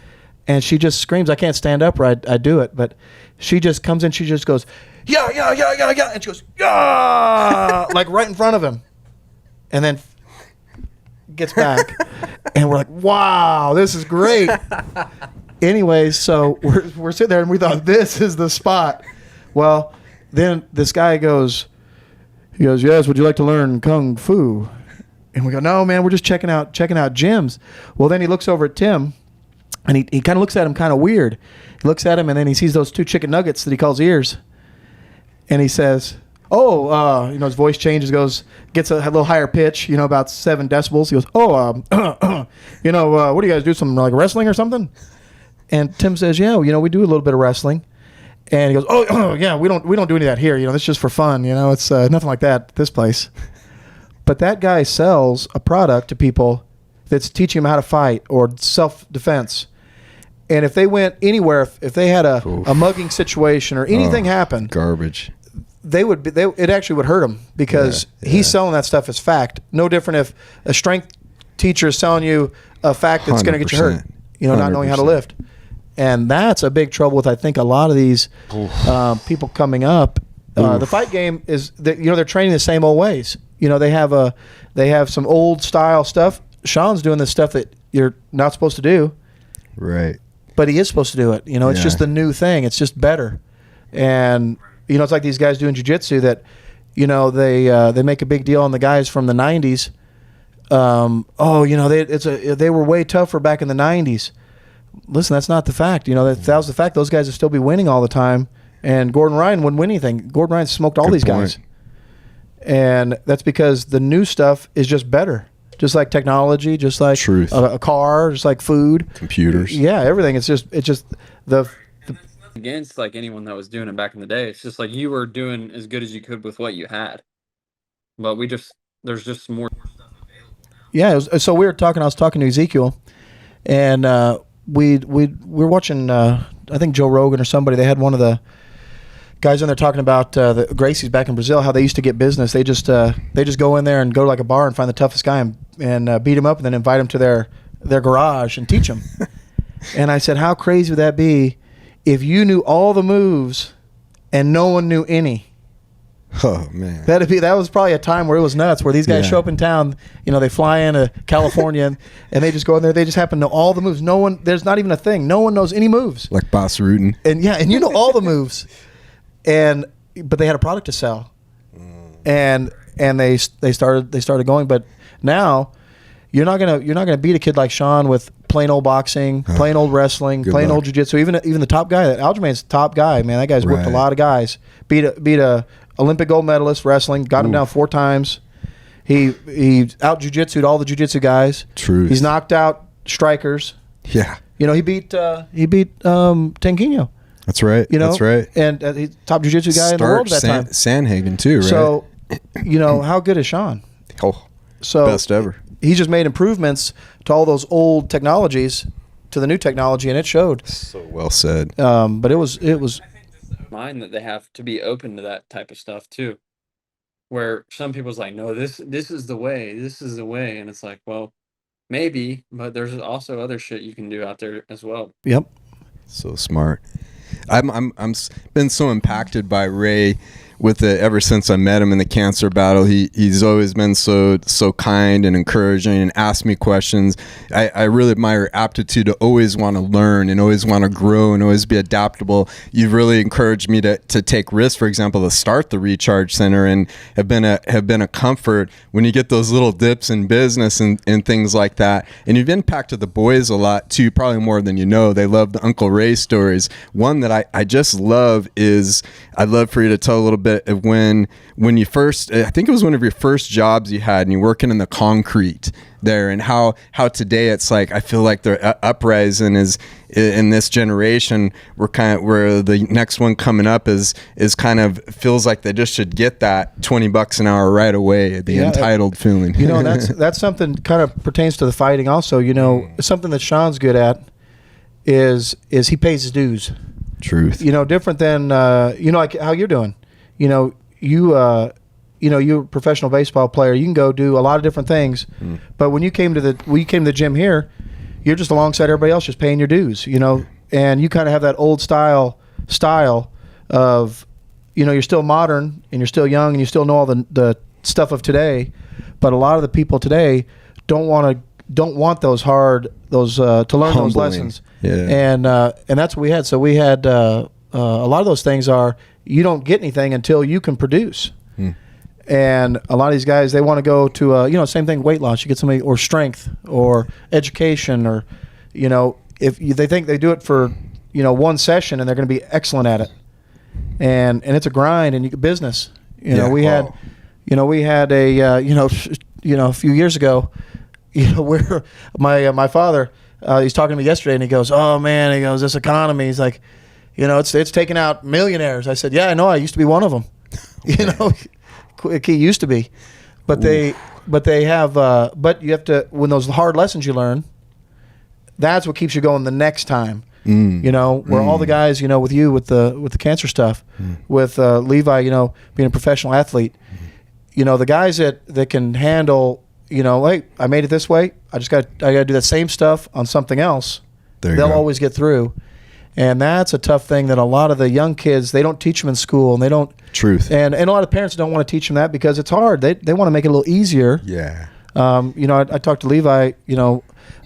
S2: and she just screams. I can't stand up, or I do it, but she just comes in. She just goes, yeah, and she goes, yeah, like right in front of him, and then gets back, and we're like, wow, this is great. Anyways, so we're sitting there, and we thought, this is the spot. Well, then this guy goes, "Yes, would you like to learn kung fu?" And we go, "No, man, we're just checking out gyms." Well, then he looks over at Tim, and he kind of looks at him kind of weird. He looks at him, and then he sees those 2 chicken nuggets that he calls ears, and he says, "Oh," his voice changes, gets a little higher pitch, about 7 decibels. He goes, "Oh, what do you guys do? Some like wrestling or something?" And Tim says, "Yeah, we do a little bit of wrestling." And he goes, "Oh, yeah, we don't do any of that here. It's just for fun. It's nothing like that at this place." But that guy sells a product to people that's teaching them how to fight or self-defense. And if they went anywhere, if they had a mugging situation or anything happen,
S1: garbage,
S2: it actually would hurt them, because he's selling that stuff as fact. No different if a strength teacher is selling you a fact that's going to get you hurt. Not knowing how to lift. And that's a big trouble with, I think, a lot of these people coming up. The fight game is that, they're training the same old ways. They have some old style stuff. Sean's doing this stuff that you're not supposed to do,
S1: right?
S2: But he is supposed to do it. It's just the new thing. It's just better. And it's like these guys doing jiu-jitsu that, they make a big deal on the guys from the 90s. They were way tougher back in the 90s. Listen, that's not the fact. That was the fact. Those guys would still be winning all the time, and Gordon Ryan wouldn't win anything. Gordon Ryan smoked all these guys, and that's because the new stuff is just better. Just like technology, just like a car, just like food,
S1: computers.
S2: Yeah, everything. It's just the
S3: against like anyone that was doing it back in the day. It's just like you were doing as good as you could with what you had, but there's just more stuff available now.
S2: Yeah, so we were talking. I was talking to Ezekiel, and we were watching. I think Joe Rogan or somebody. They had one of the guys in there talking about the Gracies back in Brazil. How they used to get business. They just go in there and go to like a bar and find the toughest guy and beat him up, and then invite him to their garage and teach him. And I said, how crazy would that be if you knew all the moves and no one knew any?
S1: Oh man,
S2: that was probably a time where it was nuts. Where these guys show up in town, they fly into California and they just go in there. They just happen to know all the moves. There's not even a thing. No one knows any moves.
S1: Like Boss Rutan.
S2: And and you know all the moves. But they had a product to sell, and they started going. But now you're not gonna beat a kid like Sean with plain old boxing, plain old wrestling, plain old jiu-jitsu. Even the top guy, Aljamain's the top guy, man. That guy's whipped a lot of guys. Beat a Olympic gold medalist wrestling, got him down 4 times. He out jiu-jitsu'd all the jiu-jitsu guys.
S1: True.
S2: He's knocked out strikers.
S1: Yeah.
S2: He beat Tenquinho.
S1: That's right. That's right.
S2: And he's top jiu-jitsu guy in the world at that time.
S1: Sandhagen too, right?
S2: So, how good is Sean?
S1: Oh, best ever.
S2: He's just made improvements to all those old technologies to the new technology, and it showed.
S1: So well said.
S2: But it was.
S3: Mind that they have to be open to that type of stuff too, where some people's like, no, this is the way, and it's like, well, maybe, but there's also other shit you can do out there as well.
S2: Yep.
S1: So smart. I'm been so impacted by Ray with it ever since I met him in the cancer battle. He's always been so kind and encouraging and asked me questions. I really admire aptitude to always want to learn and always want to grow and always be adaptable. You've really encouraged me to take risks, for example, to start the Recharge Center, and have been a comfort when you get those little dips in business and things like that. And you've impacted the boys a lot too, probably more than you know. They love the Uncle Ray stories. One that I just love is, I'd love for you to tell a little bit of when you first, I think it was one of your first jobs you had, and you're working in the concrete there, and how today it's like, I feel like the uprising is in this generation, where the next one coming up is kind of feels like they just should get that $20 an hour right away, the entitled feeling.
S2: That's something kind of pertains to the fighting also. Something that Sean's good at is he pays his dues.
S1: Truth.
S2: Different than like how you're doing. You're a professional baseball player. You can go do a lot of different things, but when you came to the gym here, you're just alongside everybody else, just paying your dues. And you kind of have that old style of, you're still modern and you're still young and you still know all the stuff of today, but a lot of the people today don't want those to learn those lessons.
S1: Yeah.
S2: And that's what we had. So we had a lot of those things are, you don't get anything until you can produce. And a lot of these guys, they want to go to same thing, weight loss. You get somebody, or strength, or education, or if they think they do it for one session and they're going to be excellent at it, and it's a grind, and business. We had a few years ago, where my father, he's talking to me yesterday, and he goes, "Oh man," he goes, "this economy," he's like, it's taking out millionaires. I said, "Yeah, I know. I used to be one of them." He used to be, but you have to, when those hard lessons you learn, that's what keeps you going the next time. Where all the guys, with you, with the cancer stuff, with Levi, being a professional athlete, the guys that can handle, hey, I made it this way, I got to do that same stuff on something else. They'll always get through. And that's a tough thing that a lot of the young kids, they don't teach them in school, and they don't.
S1: Truth.
S2: And a lot of parents don't want to teach them that because it's hard. They want to make it a little easier.
S1: Yeah.
S2: I talked to Levi,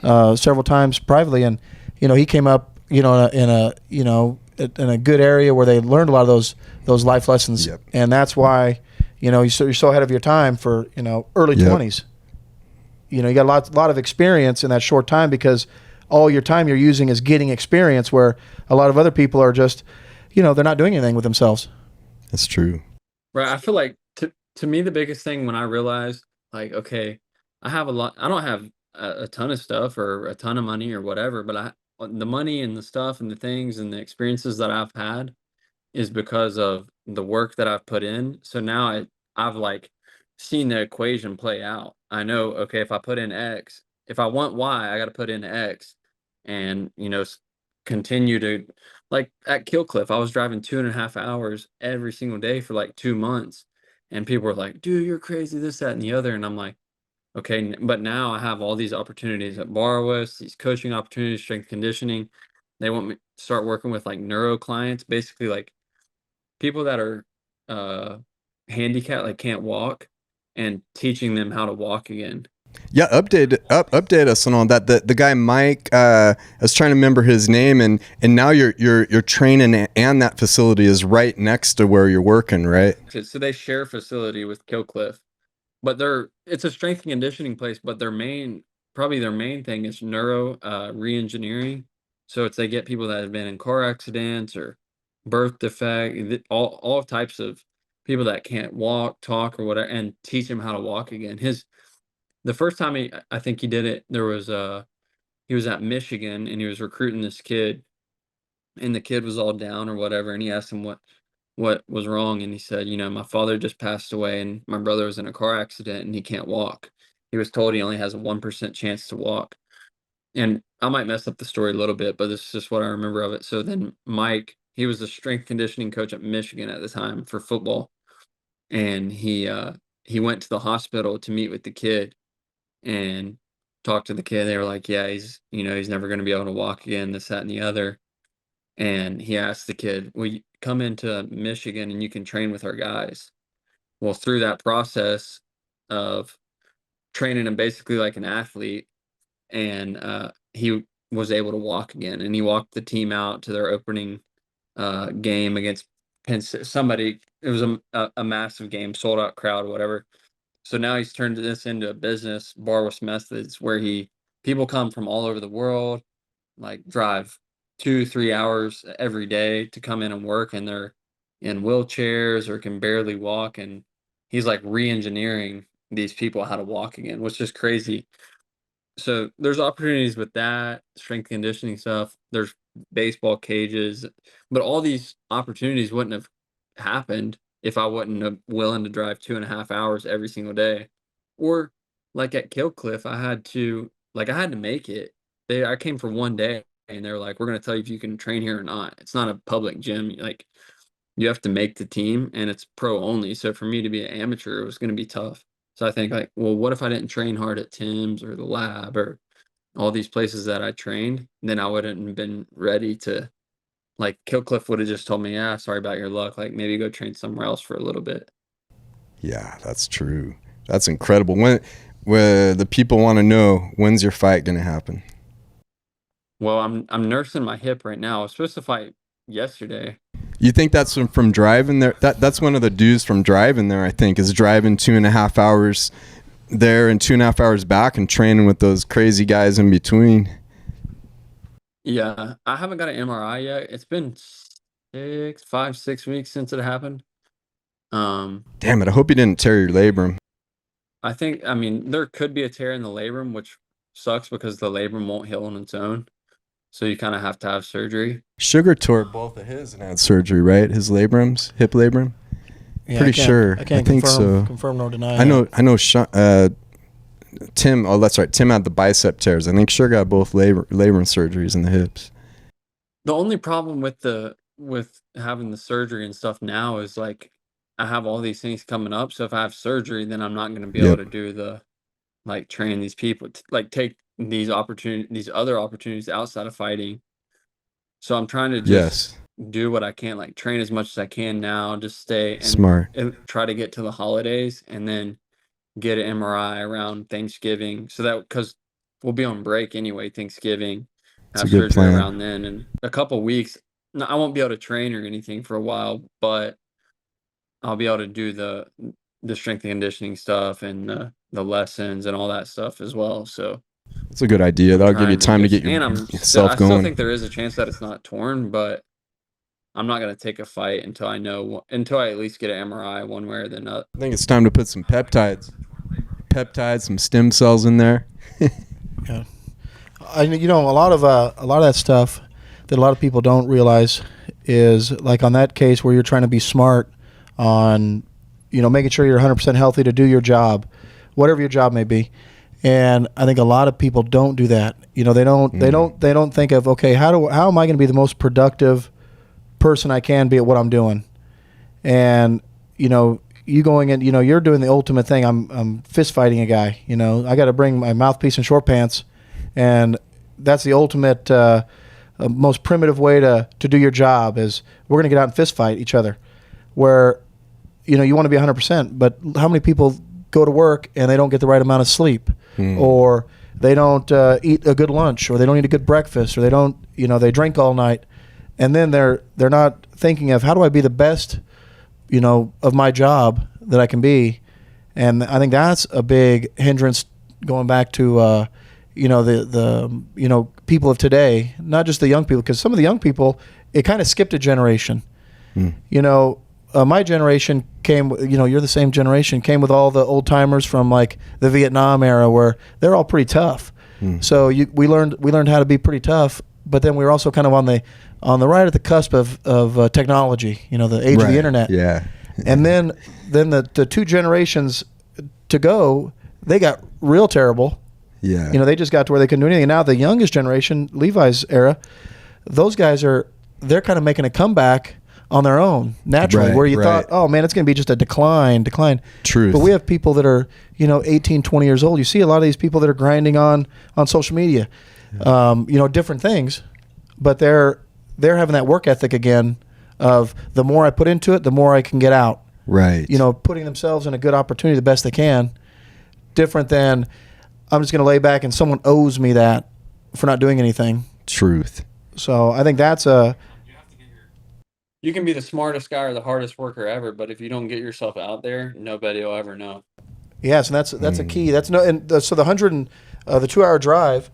S2: several times privately, and he came up, in a good area where they learned a lot of those life lessons.
S1: Yep.
S2: And that's why, you're so ahead of your time for early 20s. You got a lot of experience in that short time, because all your time you're using is getting experience, where a lot of other people are just, they're not doing anything with themselves.
S1: That's true.
S3: Right. I feel like to me, the biggest thing when I realized, like, okay, I don't have a ton of stuff or a ton of money or whatever, but the money and the stuff and the things and the experiences that I've had is because of the work that I've put in. So now I've like seen the equation play out. I know, okay, if I put in X, if I want Y, I got to put in X, and continue to, like at Killcliff, I was driving 2.5 hours every single day for like 2 months, and people were like, "Dude, you're crazy, this, that, and the other," and I'm like, okay, but now I have all these opportunities at Barwis, these coaching opportunities, strength conditioning. They want me to start working with like neuro clients, basically like people that are handicapped, like can't walk, and teaching them how to walk again.
S1: Yeah, update us on all that. The guy Mike, I was trying to remember his name, and now you're training, and that facility is right next to where you're working, right?
S3: So they share a facility with Killcliff, but it's a strength and conditioning place, but their main thing is neuro re-engineering. So it's, they get people that have been in car accidents or birth defect, all types of people that can't walk, talk, or whatever, and teach them how to walk again. The first time I think he did it, he was at Michigan, and he was recruiting this kid, and the kid was all down or whatever, and he asked him what was wrong, and he said, my father just passed away, and my brother was in a car accident, and he can't walk. He was told he only has a 1% chance to walk. And I might mess up the story a little bit, but this is just what I remember of it. So then Mike, he was the strength conditioning coach at Michigan at the time for football, and he went to the hospital to meet with the kid and talk to the kid. They were like, yeah, he's never going to be able to walk again, this, that, and the other. and he asked the kid, "Will you come into Michigan and you can train with our guys?" Well, through that process of training him basically like an athlete, and he was able to walk again, and he walked the team out to their opening game against somebody. It was a massive game, sold out crowd, whatever. So now he's turned this into a business, Barwis Methods, where people come from all over the world, like drive 2-3 hours every day to come in and work, and they're in wheelchairs or can barely walk, and he's like re-engineering these people how to walk again, which is crazy. So there's opportunities with that strength conditioning stuff. There's baseball cages, but all these opportunities wouldn't have happened if I wasn't willing to drive 2.5 hours every single day. Or like at Killcliff, I had to make it. I came for one day and they were like, "We're gonna tell you if you can train here or not." It's not a public gym. Like, you have to make the team and it's pro only. So for me to be an amateur, it was gonna be tough. So I think like, well, what if I didn't train hard at Tim's or the lab or all these places that I trained? Then I wouldn't have been ready to, like, Killcliff would have just told me, "Yeah, sorry about your luck. Like, maybe go train somewhere else for a little bit."
S1: Yeah, that's true. That's incredible. When the people want to know, when's your fight going to happen?
S3: Well, I'm nursing my hip right now. I was supposed to fight yesterday.
S1: You think that's from driving there? That's one of the dues from driving there, I think, is driving 2.5 hours there and 2.5 hours back and training with those crazy guys in between.
S3: Yeah, I haven't got an MRI yet. It's been 6 weeks since it happened.
S1: Damn it, I hope you didn't tear your labrum.
S3: I mean, there could be a tear in the labrum, which sucks because the labrum won't heal on its own. So you kind of have to have surgery.
S1: Sugar tore both of his and had surgery, right? His labrums, hip labrum.
S2: Yeah,
S1: Pretty sure.
S2: I can't
S1: think
S2: confirm nor deny.
S1: I know. Tim. Oh, that's right. Tim had the bicep tears. I think Sugar got both labrum surgeries in the hips.
S3: The only problem with having the surgery and stuff now is like I have all these things coming up. So if I have surgery, then I'm not going to be able to do train these people, like take these other opportunities outside of fighting. So I'm trying to just do what I can, like train as much as I can now, just stay and
S1: smart
S3: and try to get to the holidays and then get an MRI around Thanksgiving. So that, because we'll be on break anyway, Thanksgiving, have surgery around then, and a couple weeks. No, I won't be able to train or anything for a while, but I'll be able to do the strength and conditioning stuff and the lessons and all that stuff as well. So
S1: it's a good idea. That'll give you time to get yourself going.
S3: I still think there is a chance that it's not torn, but I'm not going to take a fight until I at least get an MRI one way or the other.
S1: I think it's time to put some peptides, some stem cells in there.
S2: Yeah, a lot of that stuff that a lot of people don't realize is like on that case where you're trying to be smart on, making sure you're 100% healthy to do your job, whatever your job may be. And I think a lot of people don't do that. They don't think of, okay, how am I going to be the most productive person I can be at what I'm doing? And you going in, you're doing the ultimate thing. I'm fist fighting a guy. I got to bring my mouthpiece and short pants, and that's the ultimate, most primitive way to do your job is we're going to get out and fist fight each other. Where you want to be 100%, but how many people go to work and they don't get the right amount of sleep, or they don't eat a good lunch, or they don't eat a good breakfast, or they don't, they drink all night, and then they're not thinking of how do I be the best, of my job that I can be. And I think that's a big hindrance going back to, the people of today, not just the young people, because some of the young people, it kind of skipped a generation. My generation came, you're the same generation, came with all the old timers from like the Vietnam era where they're all pretty tough. So we learned how to be pretty tough, but then we were also kind of on the right at the cusp of technology, the age of the internet.
S1: Yeah.
S2: And then the two generations to go, they got real terrible.
S1: Yeah.
S2: They just got to where they couldn't do anything. And now the youngest generation, Levi's era, those guys they're kind of making a comeback on their own naturally, where you thought, oh man, it's going to be just a decline.
S1: Truth.
S2: But we have people that are, 18, 20 years old. You see a lot of these people that are grinding on social media, different things, but they're they're having that work ethic again of the more I put into it, the more I can get out.
S1: Right.
S2: You know, putting themselves in a good opportunity the best they can. Different than I'm just going to lay back and someone owes me that for not doing anything.
S1: Truth.
S2: So I think that's a.
S3: You can be the smartest guy or the hardest worker ever, but if you don't get yourself out there, nobody will ever know.
S2: Yes, and that's a key. That's no, and so the 2-hour drive,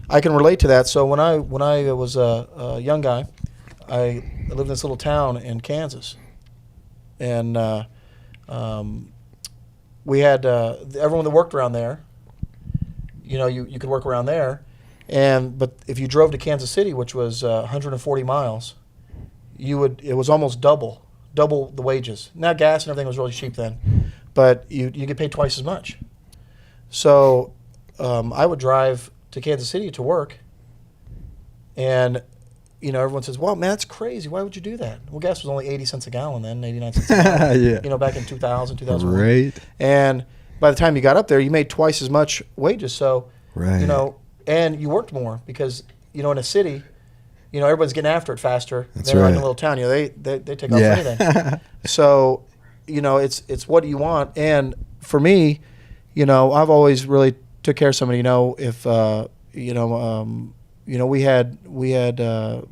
S2: I can relate to that. So when I was a young guy, I lived in this little town in Kansas, and we had everyone that worked around there. You know, you could work around there, but if you drove to Kansas City, which was 140 miles, it was almost double the wages. Now gas and everything was really cheap then, but you get paid twice as much. So I would drive to Kansas City to work, and you know, everyone says, "Well, man, that's crazy. Why would you do that?" Well, gas was only 80 cents a gallon then, 89 cents a gallon.
S1: Yeah.
S2: You know, back in 2000, 2001.
S1: Right.
S2: And by the time you got up there, you made twice as much wages. So,
S1: Right.
S2: you know, and you worked more because, you know, in a city, you know, everybody's getting after it faster.
S1: That's
S2: They're like in
S1: right.
S2: a little town. You know, they take off for anything. So, you know, it's what you want. And for me, you know, I've always really took care of somebody. You know, if we had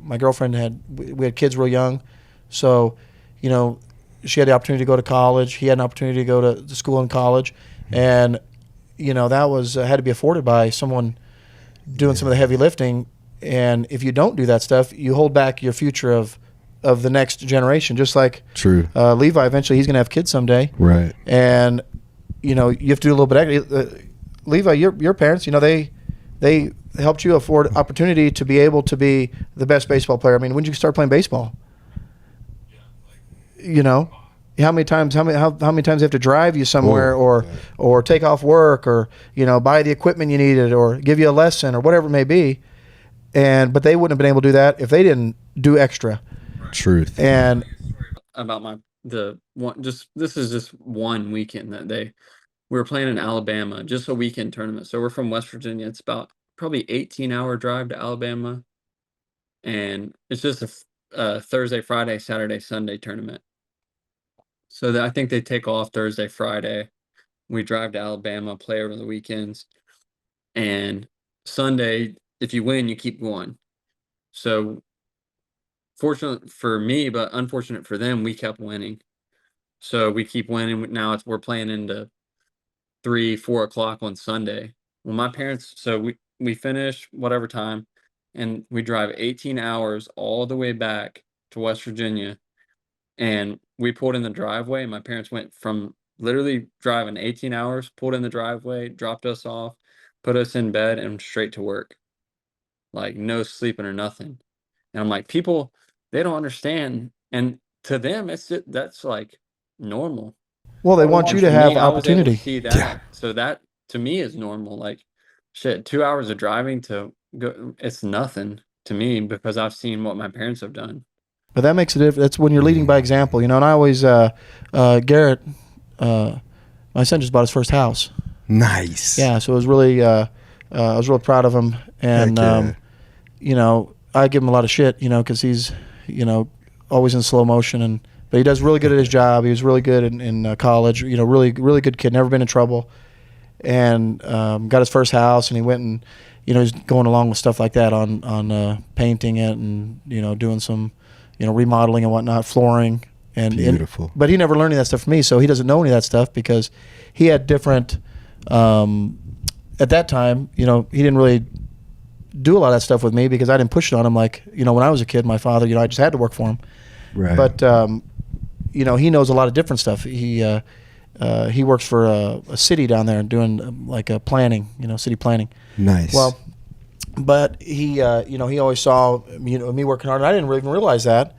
S2: my girlfriend we had kids real young, so you know, she had the opportunity to go to college. He had an opportunity to go to school and college, and you know that was had to be afforded by someone doing some of the heavy lifting. And if you don't do that stuff, you hold back your future of the next generation. Just like
S1: True.
S2: Levi, eventually he's going to have kids someday,
S1: Right.
S2: and you know you have to do a little bit extra. Levi, your parents, you know, they helped you afford opportunity to be able to be the best baseball player. I mean, when did you start playing baseball? You know, how many times they have to drive you somewhere, or take off work, or you know, buy the equipment you needed, or give you a lesson, or whatever it may be. But they wouldn't have been able to do that if they didn't do extra.
S1: Truth.
S2: And
S3: About this is just one weekend that we were playing in Alabama, just a weekend tournament. So we're from West Virginia. It's about probably 18-hour drive to Alabama, and it's just a Thursday, Friday, Saturday, Sunday tournament. So I think they take off Thursday, Friday. We drive to Alabama, play over the weekends, and Sunday, if you win, you keep going. So fortunate for me, but unfortunate for them, we kept winning. So we keep winning. Now we're playing into 3-4 o'clock on Sunday. Well, my parents, so we finish whatever time, and we drive 18 hours all the way back to West Virginia. And we pulled in the driveway, and my parents went from literally driving 18 hours, pulled in the driveway, dropped us off, put us in bed, and straight to work. Like no sleeping or nothing. And I'm like, people, they don't understand. And to them, that's like normal.
S2: well, they want you to have
S3: I was able to
S2: opportunity.
S3: see that. So that to me is normal. Like shit, 2 hours of driving to go, it's nothing to me because I've seen what my parents have done.
S2: But that makes a difference. That's when you're leading by example, you know. And I always, Garrett, my son just bought his first house.
S1: Nice.
S2: Yeah, so it was really, I was real proud of him. And,
S1: Heck yeah.
S2: you know, I give him a lot of shit, you know, because he's, you know, always in slow motion. But he does really good at his job. He was really good in college, you know, really, really good kid, never been in trouble. And got his first house, and he went and, you know, he's going along with stuff like that on painting it and, you know, doing some, you know, remodeling and whatnot, flooring.
S1: Beautiful.
S2: But he never learned any of that stuff from me, so he doesn't know any of that stuff because he had different, at that time, you know, he didn't really do a lot of that stuff with me because I didn't push it on him. Like, you know, when I was a kid, my father, you know, I just had to work for him.
S1: Right.
S2: But, you know, he knows a lot of different stuff. He works for a city down there doing like a planning, you know, city planning.
S1: Nice.
S2: Well, but he, you know, he always saw, you know, me working hard, and I didn't even realize that.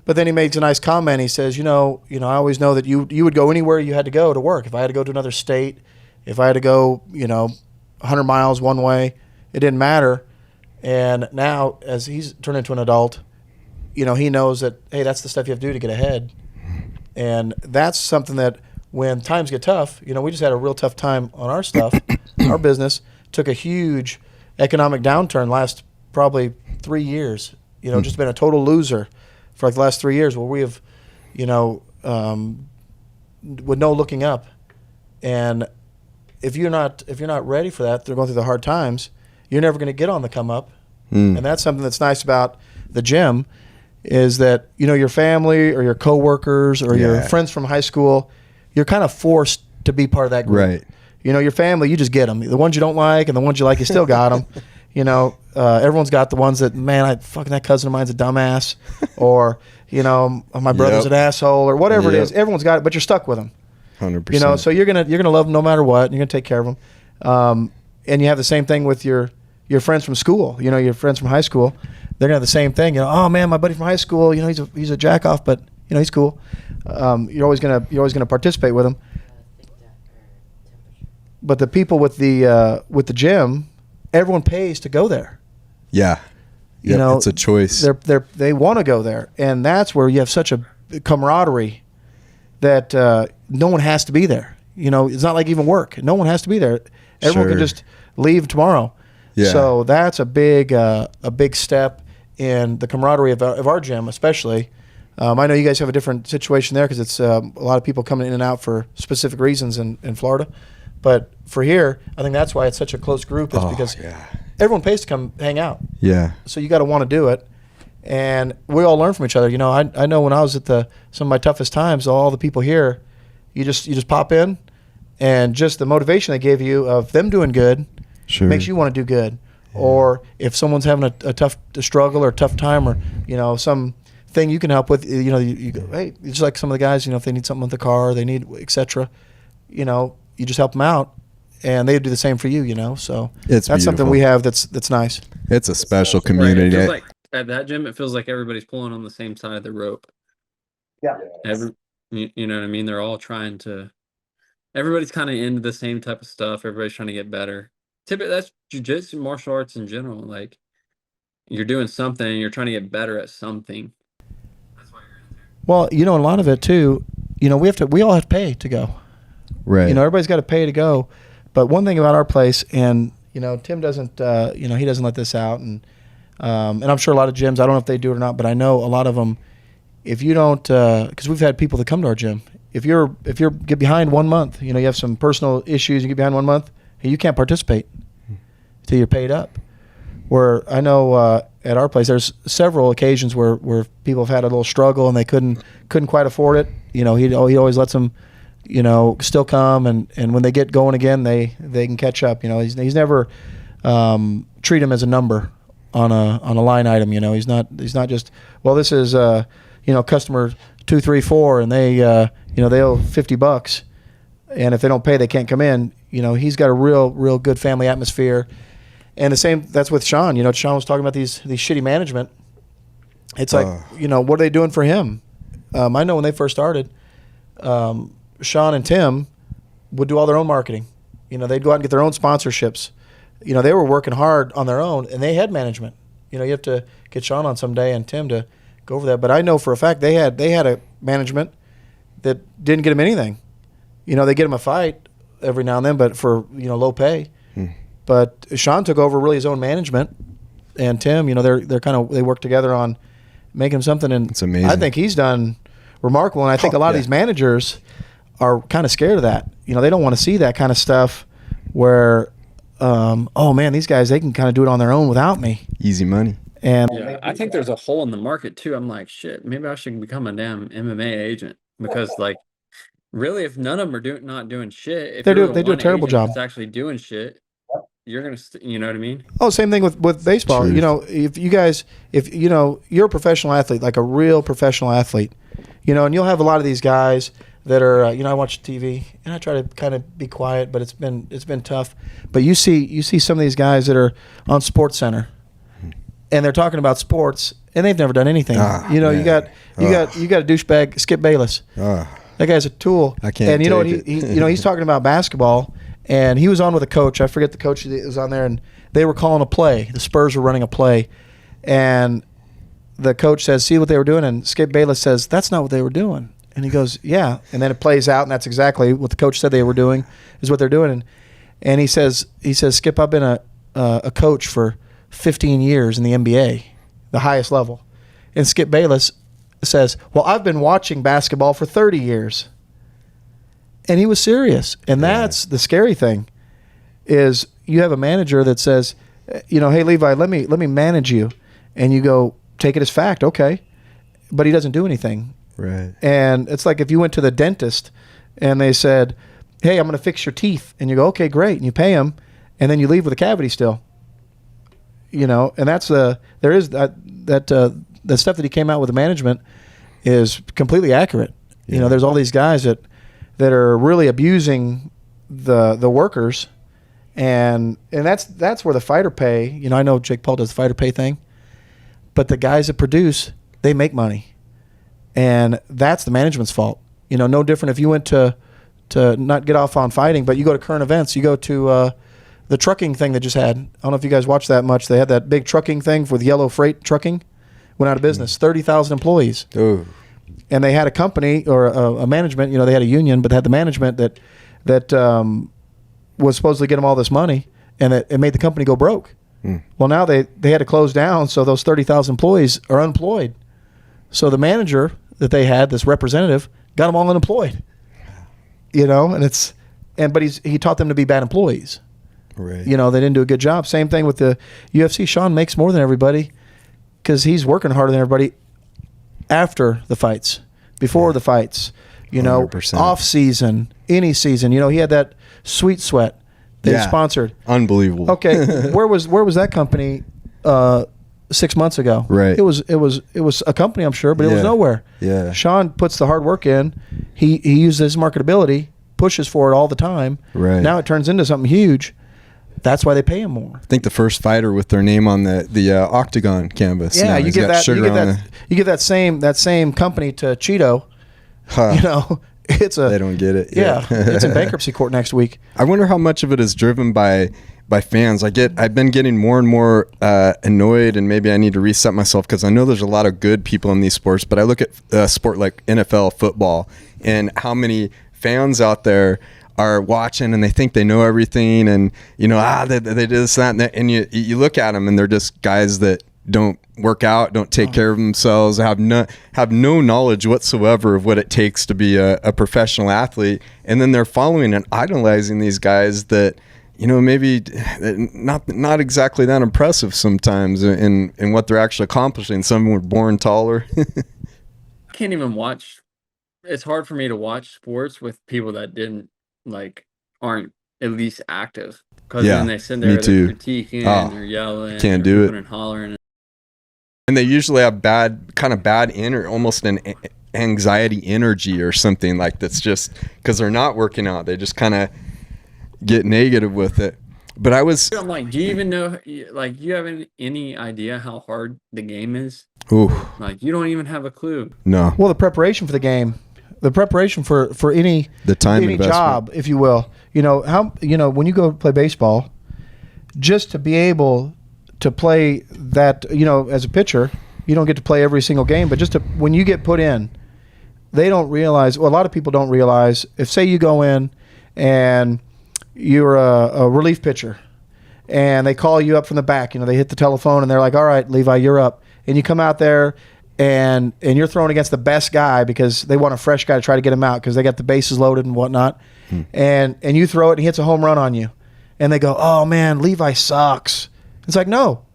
S2: But then he makes a nice comment. He says, you know, I always know that you would go anywhere you had to go to work. If I had to go to another state, if I had to go, you know, 100 miles one way, it didn't matter. And now, as he's turned into an adult, you know, he knows that, hey, that's the stuff you have to do to get ahead. And that's something that when times get tough, you know, we just had a real tough time on our stuff. Our business took a huge economic downturn last probably 3 years. just been a total loser for like the last 3 years, where we have, with no looking up. And if you're not ready for that, they're going through the hard times, you're never going to get on the come up. And that's something that's nice about the gym, is that, your family or your coworkers or your friends from high school, you're kind of forced to be part of that group.
S1: Right.
S2: Your family, you just get them. The ones you don't like and the ones you like, you still got them. Everyone's got the ones that, man, that cousin of mine's a dumbass, or, my brother's an asshole, or whatever it is. Everyone's got it, but you're stuck with them.
S1: 100%.
S2: So you're gonna love them no matter what. And you're gonna take care of them. And you have the same thing with your friends from school. Your friends from high school, they're gonna have the same thing. Oh man, my buddy from high school, he's a jack off, but he's cool. You're always gonna participate with him. But the people with the gym, everyone pays to go there.
S1: Yeah. It's a choice.
S2: They want to go there, and that's where you have such a camaraderie that no one has to be there. It's not like even work. No one has to be there. Everyone can just leave tomorrow.
S1: Yeah.
S2: So that's a big step in the camaraderie of our gym, especially. I know you guys have a different situation there because it's a lot of people coming in and out for specific reasons in Florida. But for here, I think that's why it's such a close group, is because everyone pays to come hang out.
S1: Yeah.
S2: So you got to want to do it. And we all learn from each other. I know when I was at some of my toughest times, all the people here, you just pop in, and just the motivation they gave you of them doing good makes you want to do good. Yeah. Or if someone's having a tough struggle or a tough time, or some thing you can help with, you go, hey, just like some of the guys, if they need something with the car, they need etc. You just help them out, and they do the same for you. So that's
S1: beautiful.
S2: something we have that's nice.
S1: It's a special community.
S3: Right. Like at that gym, it feels like everybody's pulling on the same side of the rope.
S2: Yeah.
S3: You know what I mean? They're all trying to. Everybody's kind of into the same type of stuff. Everybody's trying to get better. Typically, that's jiu-jitsu, martial arts in general. Like, you're doing something, you're trying to get better at something. That's why you're in there.
S2: Well, a lot of it too. We all have to pay to go.
S1: Right.
S2: Everybody's got to pay to go. But one thing about our place, and Tim doesn't, he doesn't let this out, and I'm sure a lot of gyms, I don't know if they do it or not, but I know a lot of them, if you don't, because we've had people that come to our gym, if you're get behind 1 month, you have some personal issues, you get behind 1 month, you can't participate until you're paid up. Where I know at our place, there's several occasions where people have had a little struggle and they couldn't quite afford it. He always lets them, still come, and when they get going again, they can catch up. He's never treat him as a number on a line item. He's not just, well, this is customer 234 and they owe $50, and if they don't pay, they can't come in. He's got a real good family atmosphere. And the same, that's with Sean. Sean was talking about these shitty management. It's like, what are they doing for him? I know when they first started, Sean and Tim would do all their own marketing. They'd go out and get their own sponsorships. They were working hard on their own, and they had management. You have to get Sean on someday and Tim to go over that. But I know for a fact they had a management that didn't get them anything. They get him a fight every now and then, but for low pay. But Sean took over really his own management, and Tim, they work together on making something. And
S1: it's amazing.
S2: I think he's done remarkable. And I think a lot of these managers are kind of scared of that. They don't want to see that kind of stuff where, oh man, these guys, they can kind of do it on their own without me.
S1: Easy money.
S2: And
S3: I think there's a hole in the market too. I'm like, shit, maybe I should become a damn MMA agent, because like, really, if none of them are not doing shit, if
S2: they do a terrible job.
S3: That's actually doing shit. You're gonna, you know what I mean?
S2: Oh, same thing with baseball.
S1: Truth.
S2: If you're a professional athlete, like a real professional athlete, and you'll have a lot of these guys that are, I watch TV and I try to kind of be quiet, but it's been tough. But you see some of these guys that are on Sports Center, and they're talking about sports, and they've never done anything. You got a douchebag, Skip Bayless. That guy's a tool.
S1: I can't.
S2: And you know what?
S1: take it.
S2: He's talking about basketball. And he was on with a coach. I forget the coach that was on there, and they were calling a play. The Spurs were running a play, and the coach says, "See what they were doing?" And Skip Bayless says, "That's not what they were doing." And he goes, "Yeah." And then it plays out, and that's exactly what the coach said they were doing, is what they're doing. And he says, "Skip, I've been a coach for 15 years in the NBA." the highest level. And Skip Bayless says, well, I've been watching basketball for 30 years. And he was serious. And that's the scary thing, is you have a manager that says, you know, hey, Levi, let me manage you. And you go, take it as fact, okay. But he doesn't do anything.
S1: Right.
S2: And it's like if you went to the dentist and they said, hey, I'm going to fix your teeth. And you go, okay, great. And you pay them. And then you leave with a cavity still. You know, and that's there is that stuff that he came out with the management is completely accurate. Yeah. You know, there's all these guys that are really abusing the workers, and that's where the fighter pay. You know, I know Jake Paul does the fighter pay thing, but the guys that produce, they make money, and that's the management's fault. You know, no different if you went to not get off on fighting, but you go to current events, you go to the trucking thing they just had. I don't know if you guys watched that much. They had that big trucking thing for the yellow freight trucking. Went out of business. 30,000 employees.
S1: Ooh.
S2: And they had a company or a management. You know, they had a union, but they had the management that was supposed to get them all this money, and it made the company go broke. Well, now they had to close down, so those 30,000 employees are unemployed. So the manager that they had, this representative, got them all unemployed. You know, but he taught them to be bad employees.
S1: Right.
S2: You know, they didn't do a good job. Same thing with the UFC. Sean makes more than everybody because he's working harder than everybody after the fights, before the fights, you know,
S1: 100%.
S2: Off season, any season. You know, he had that Sweet Sweat they sponsored.
S1: Unbelievable.
S2: Okay, where was that company 6 months ago?
S1: Right.
S2: It was a company, I'm sure, but it was nowhere.
S1: Yeah.
S2: Sean puts the hard work in. He uses his marketability, pushes for it all the time.
S1: Right.
S2: Now it turns into something huge. That's why they pay him more.
S1: I think the first fighter with their name on the octagon canvas.
S2: Yeah,
S1: you get
S2: that same company to Cheeto.
S1: Huh.
S2: You know,
S1: they don't get it.
S2: Yeah, it's in bankruptcy court next week.
S1: I wonder how much of it is driven by fans. I've been getting more and more annoyed, and maybe I need to reset myself because I know there's a lot of good people in these sports, but I look at a sport like NFL football and how many fans out there are watching and they think they know everything, and you know, they did this, that, and that, and you look at them and they're just guys that don't work out, don't take care of themselves, have no knowledge whatsoever of what it takes to be a professional athlete, and then they're following and idolizing these guys that, you know, maybe not exactly that impressive sometimes in what they're actually accomplishing. Some were born taller.
S3: I can't even watch. It's hard for me to watch sports with people that aren't at least active, because then they sit there, they're critiquing, they're yelling,
S1: can't do it,
S3: and hollering,
S1: and they usually have bad almost an anxiety energy or something, like that's just because they're not working out. They just kind of get negative with it. But I'm like, do you even know? Like, you have any idea how hard the game is?
S2: Ooh,
S3: like you don't even have a clue.
S1: No.
S2: Well, the preparation for the game. The preparation for any job, if you will, when you go play baseball, just to be able to play that, as a pitcher, you don't get to play every single game, but when you get put in, they don't realize. Well, a lot of people don't realize, if say you go in and you're a relief pitcher, and they call you up from the back, they hit the telephone and they're like, "All right, Levi, you're up," and you come out there. And you're throwing against the best guy because they want a fresh guy to try to get him out because they got the bases loaded and whatnot. And you throw it and he hits a home run on you. And they go, "Oh, man, Levi sucks." It's like, no,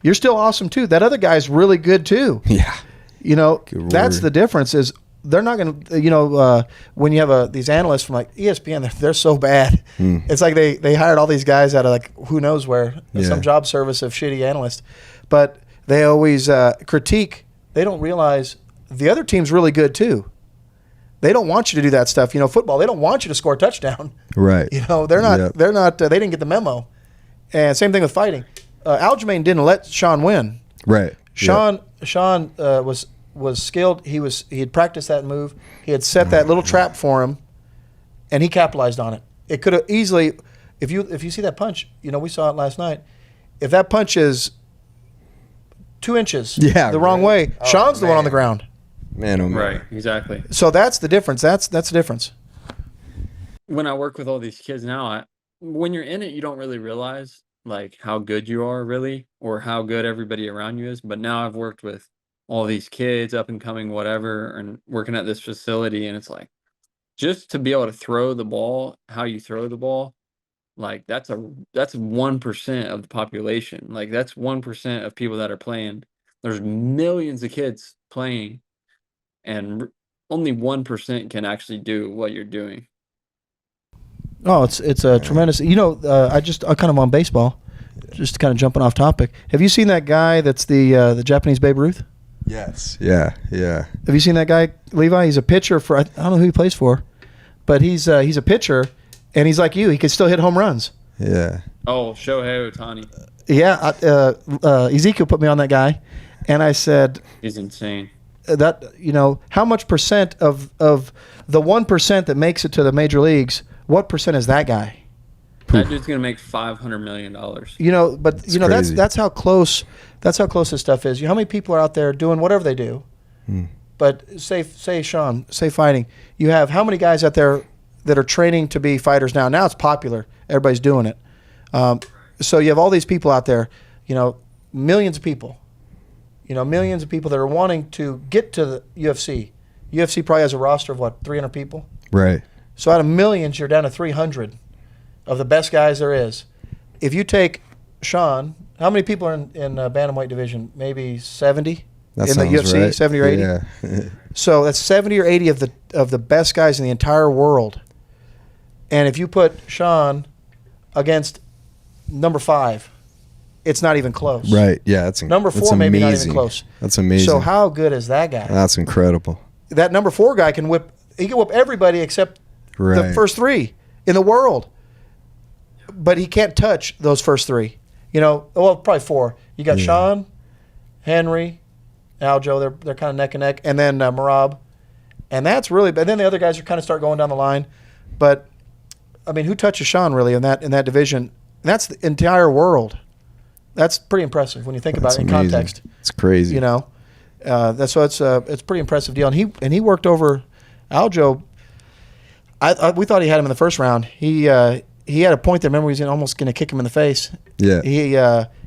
S2: you're still awesome too. That other guy's really good too.
S1: Yeah.
S2: That's the difference is they're not going to, when you have these analysts from like ESPN, they're so bad. It's like they hired all these guys out of like who knows where, some job service of shitty analysts. But they always critique. They don't realize the other team's really good too. They don't want you to do that stuff. Football, they don't want you to score a touchdown.
S1: Right.
S2: They're not, they didn't get the memo. And same thing with fighting. Aljamain didn't let Sean win.
S1: Right.
S2: Sean was skilled. He had practiced that move. He had set that little trap for him, and he capitalized on it. It could have easily, if you see that punch, we saw it last night. If that punch is 2 inches the wrong way, Sean's the one on the ground.
S1: Man, oh man.
S3: Right, exactly.
S2: So that's the difference. That's the difference.
S3: When I work with all these kids now, when you're in it, you don't really realize like how good you are really, or how good everybody around you is. But now I've worked with all these kids, up and coming, whatever, and working at this facility, and it's like just to be able to throw the ball, how you throw the ball, like that's 1% of the population. Like that's 1% of people that are playing. There's millions of kids playing, and only 1% can actually do what you're doing.
S2: Oh, it's a tremendous. I kind of on baseball, just kind of jumping off topic. Have you seen that guy that's the Japanese Babe Ruth?
S1: Yes. Yeah.
S2: Have you seen that guy, Levi? He's a pitcher for, I don't know who he plays for, but he's a pitcher, and he's like you. He can still hit home runs.
S1: Yeah.
S3: Oh, Shohei Ohtani.
S2: Yeah, Ezekiel put me on that guy, and I said,
S3: He's insane.
S2: that how much percent of the 1% that makes it to the major leagues, what percent is that guy?
S3: That dude's gonna make $500 million.
S1: Crazy.
S2: That's how close this stuff is. How many people are out there doing whatever they do? But say Sean, say fighting. You have how many guys out there that are training to be fighters now? Now it's popular. Everybody's doing it. So you have all these people out there. Millions of people. Millions of people that are wanting to get to the UFC. UFC probably has a roster of 300 people.
S1: Right.
S2: So out of millions, you're down to 300 of the best guys there is. If you take Sean, how many people are in bantamweight division? Maybe 70
S1: That
S2: in the
S1: sounds
S2: UFC,
S1: right.
S2: 70 or 80.
S1: Yeah.
S2: So that's 70 or 80 of the best guys in the entire world. And if you put Sean against number 5, it's not even close.
S1: Right. Yeah. That's
S2: Number 4
S1: that's
S2: maybe not even
S1: amazing.
S2: close.
S1: That's amazing.
S2: So how good is that guy?
S1: That's incredible.
S2: That number 4 guy can whip everybody except the
S1: Right.
S2: first 3 in the world. But he can't touch those first 3. Probably 4. You got Sean, Henry, Aljo. They're kind of neck and neck, and then Marab, and that's really. But then the other guys are kind of start going down the line. But I mean, who touches Sean really in that division? That's the entire world. That's pretty impressive when you think about it in
S1: amazing.
S2: context.
S1: It's crazy.
S2: It's a pretty impressive deal. And he worked over Aljo. We thought he had him in the first round. He had a point there. Remember, he was almost going to kick him in the face.
S1: Yeah.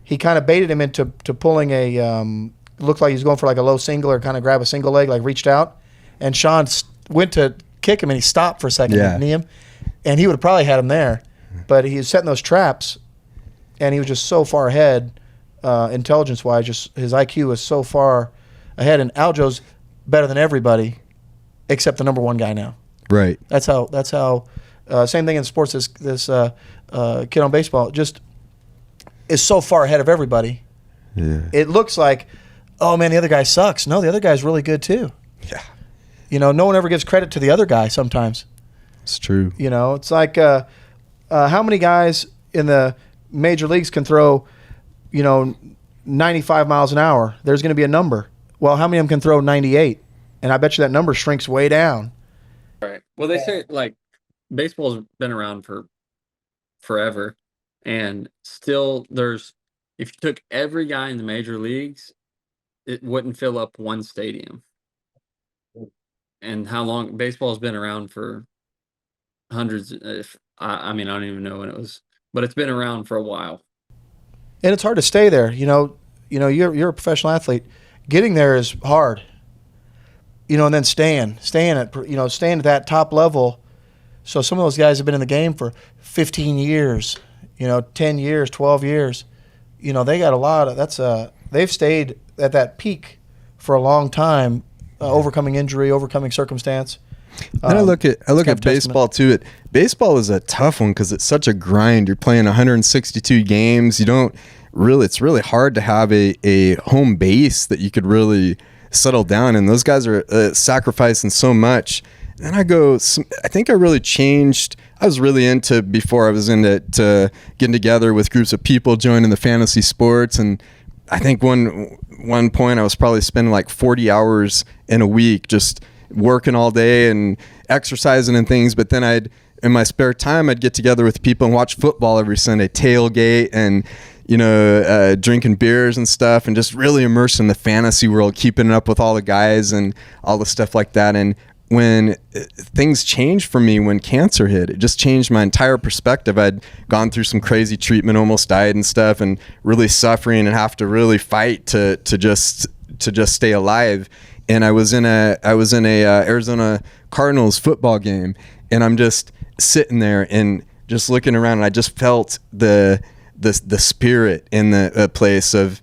S2: He kind of baited him into pulling a looked like he was going for like a low single or kind of grab a single leg, like reached out, and Sean went to kick him and he stopped for a second to knee him, and he would have probably had him there, but he was setting those traps, and he was just so far ahead, intelligence wise. Just his IQ was so far ahead, and Aljo's better than everybody, except the number 1 guy now.
S1: Right.
S2: That's how. Same thing in sports. This kid on baseball just is so far ahead of everybody.
S1: Yeah.
S2: It looks like, oh man, the other guy sucks. No, the other guy's really good too.
S1: Yeah.
S2: No one ever gives credit to the other guy. Sometimes.
S1: It's true.
S2: It's like how many guys in the major leagues can throw, 95 miles an hour? There's going to be a number. Well, how many of them can throw 98? And I bet you that number shrinks way down.
S3: Right. Well, they say like baseball's been around for forever, and still if you took every guy in the major leagues, it wouldn't fill up one stadium. And how long baseball's been around for hundreds? I mean, I don't even know when it was, but it's been around for a while.
S2: And it's hard to stay there. You're a professional athlete. Getting there is hard. And then staying at that top level. So some of those guys have been in the game for 15 years, 10 years, 12 years. They got a lot of they've stayed at that peak for a long time, overcoming injury, overcoming circumstance.
S1: And I look at baseball too. Baseball is a tough one because it's such a grind. You're playing 162 games. It's really hard to have a home base that you could really settle down. And those guys are sacrificing so much. And I think I really changed. I was really into, before I was into getting together with groups of people, joining the fantasy sports. And I think one point I was probably spending like 40 hours in a week just working all day and exercising and things. But then in my spare time, I'd get together with people and watch football every Sunday, tailgate and, drinking beers and stuff, and just really immersed in the fantasy world, keeping up with all the guys and all the stuff like that. And things changed for me when cancer hit. It just changed my entire perspective. I'd gone through some crazy treatment, almost died and stuff, and really suffering and have to really fight to just stay alive. And I was in a Arizona Cardinals football game, and I'm just sitting there and just looking around, and I just felt the spirit in the place of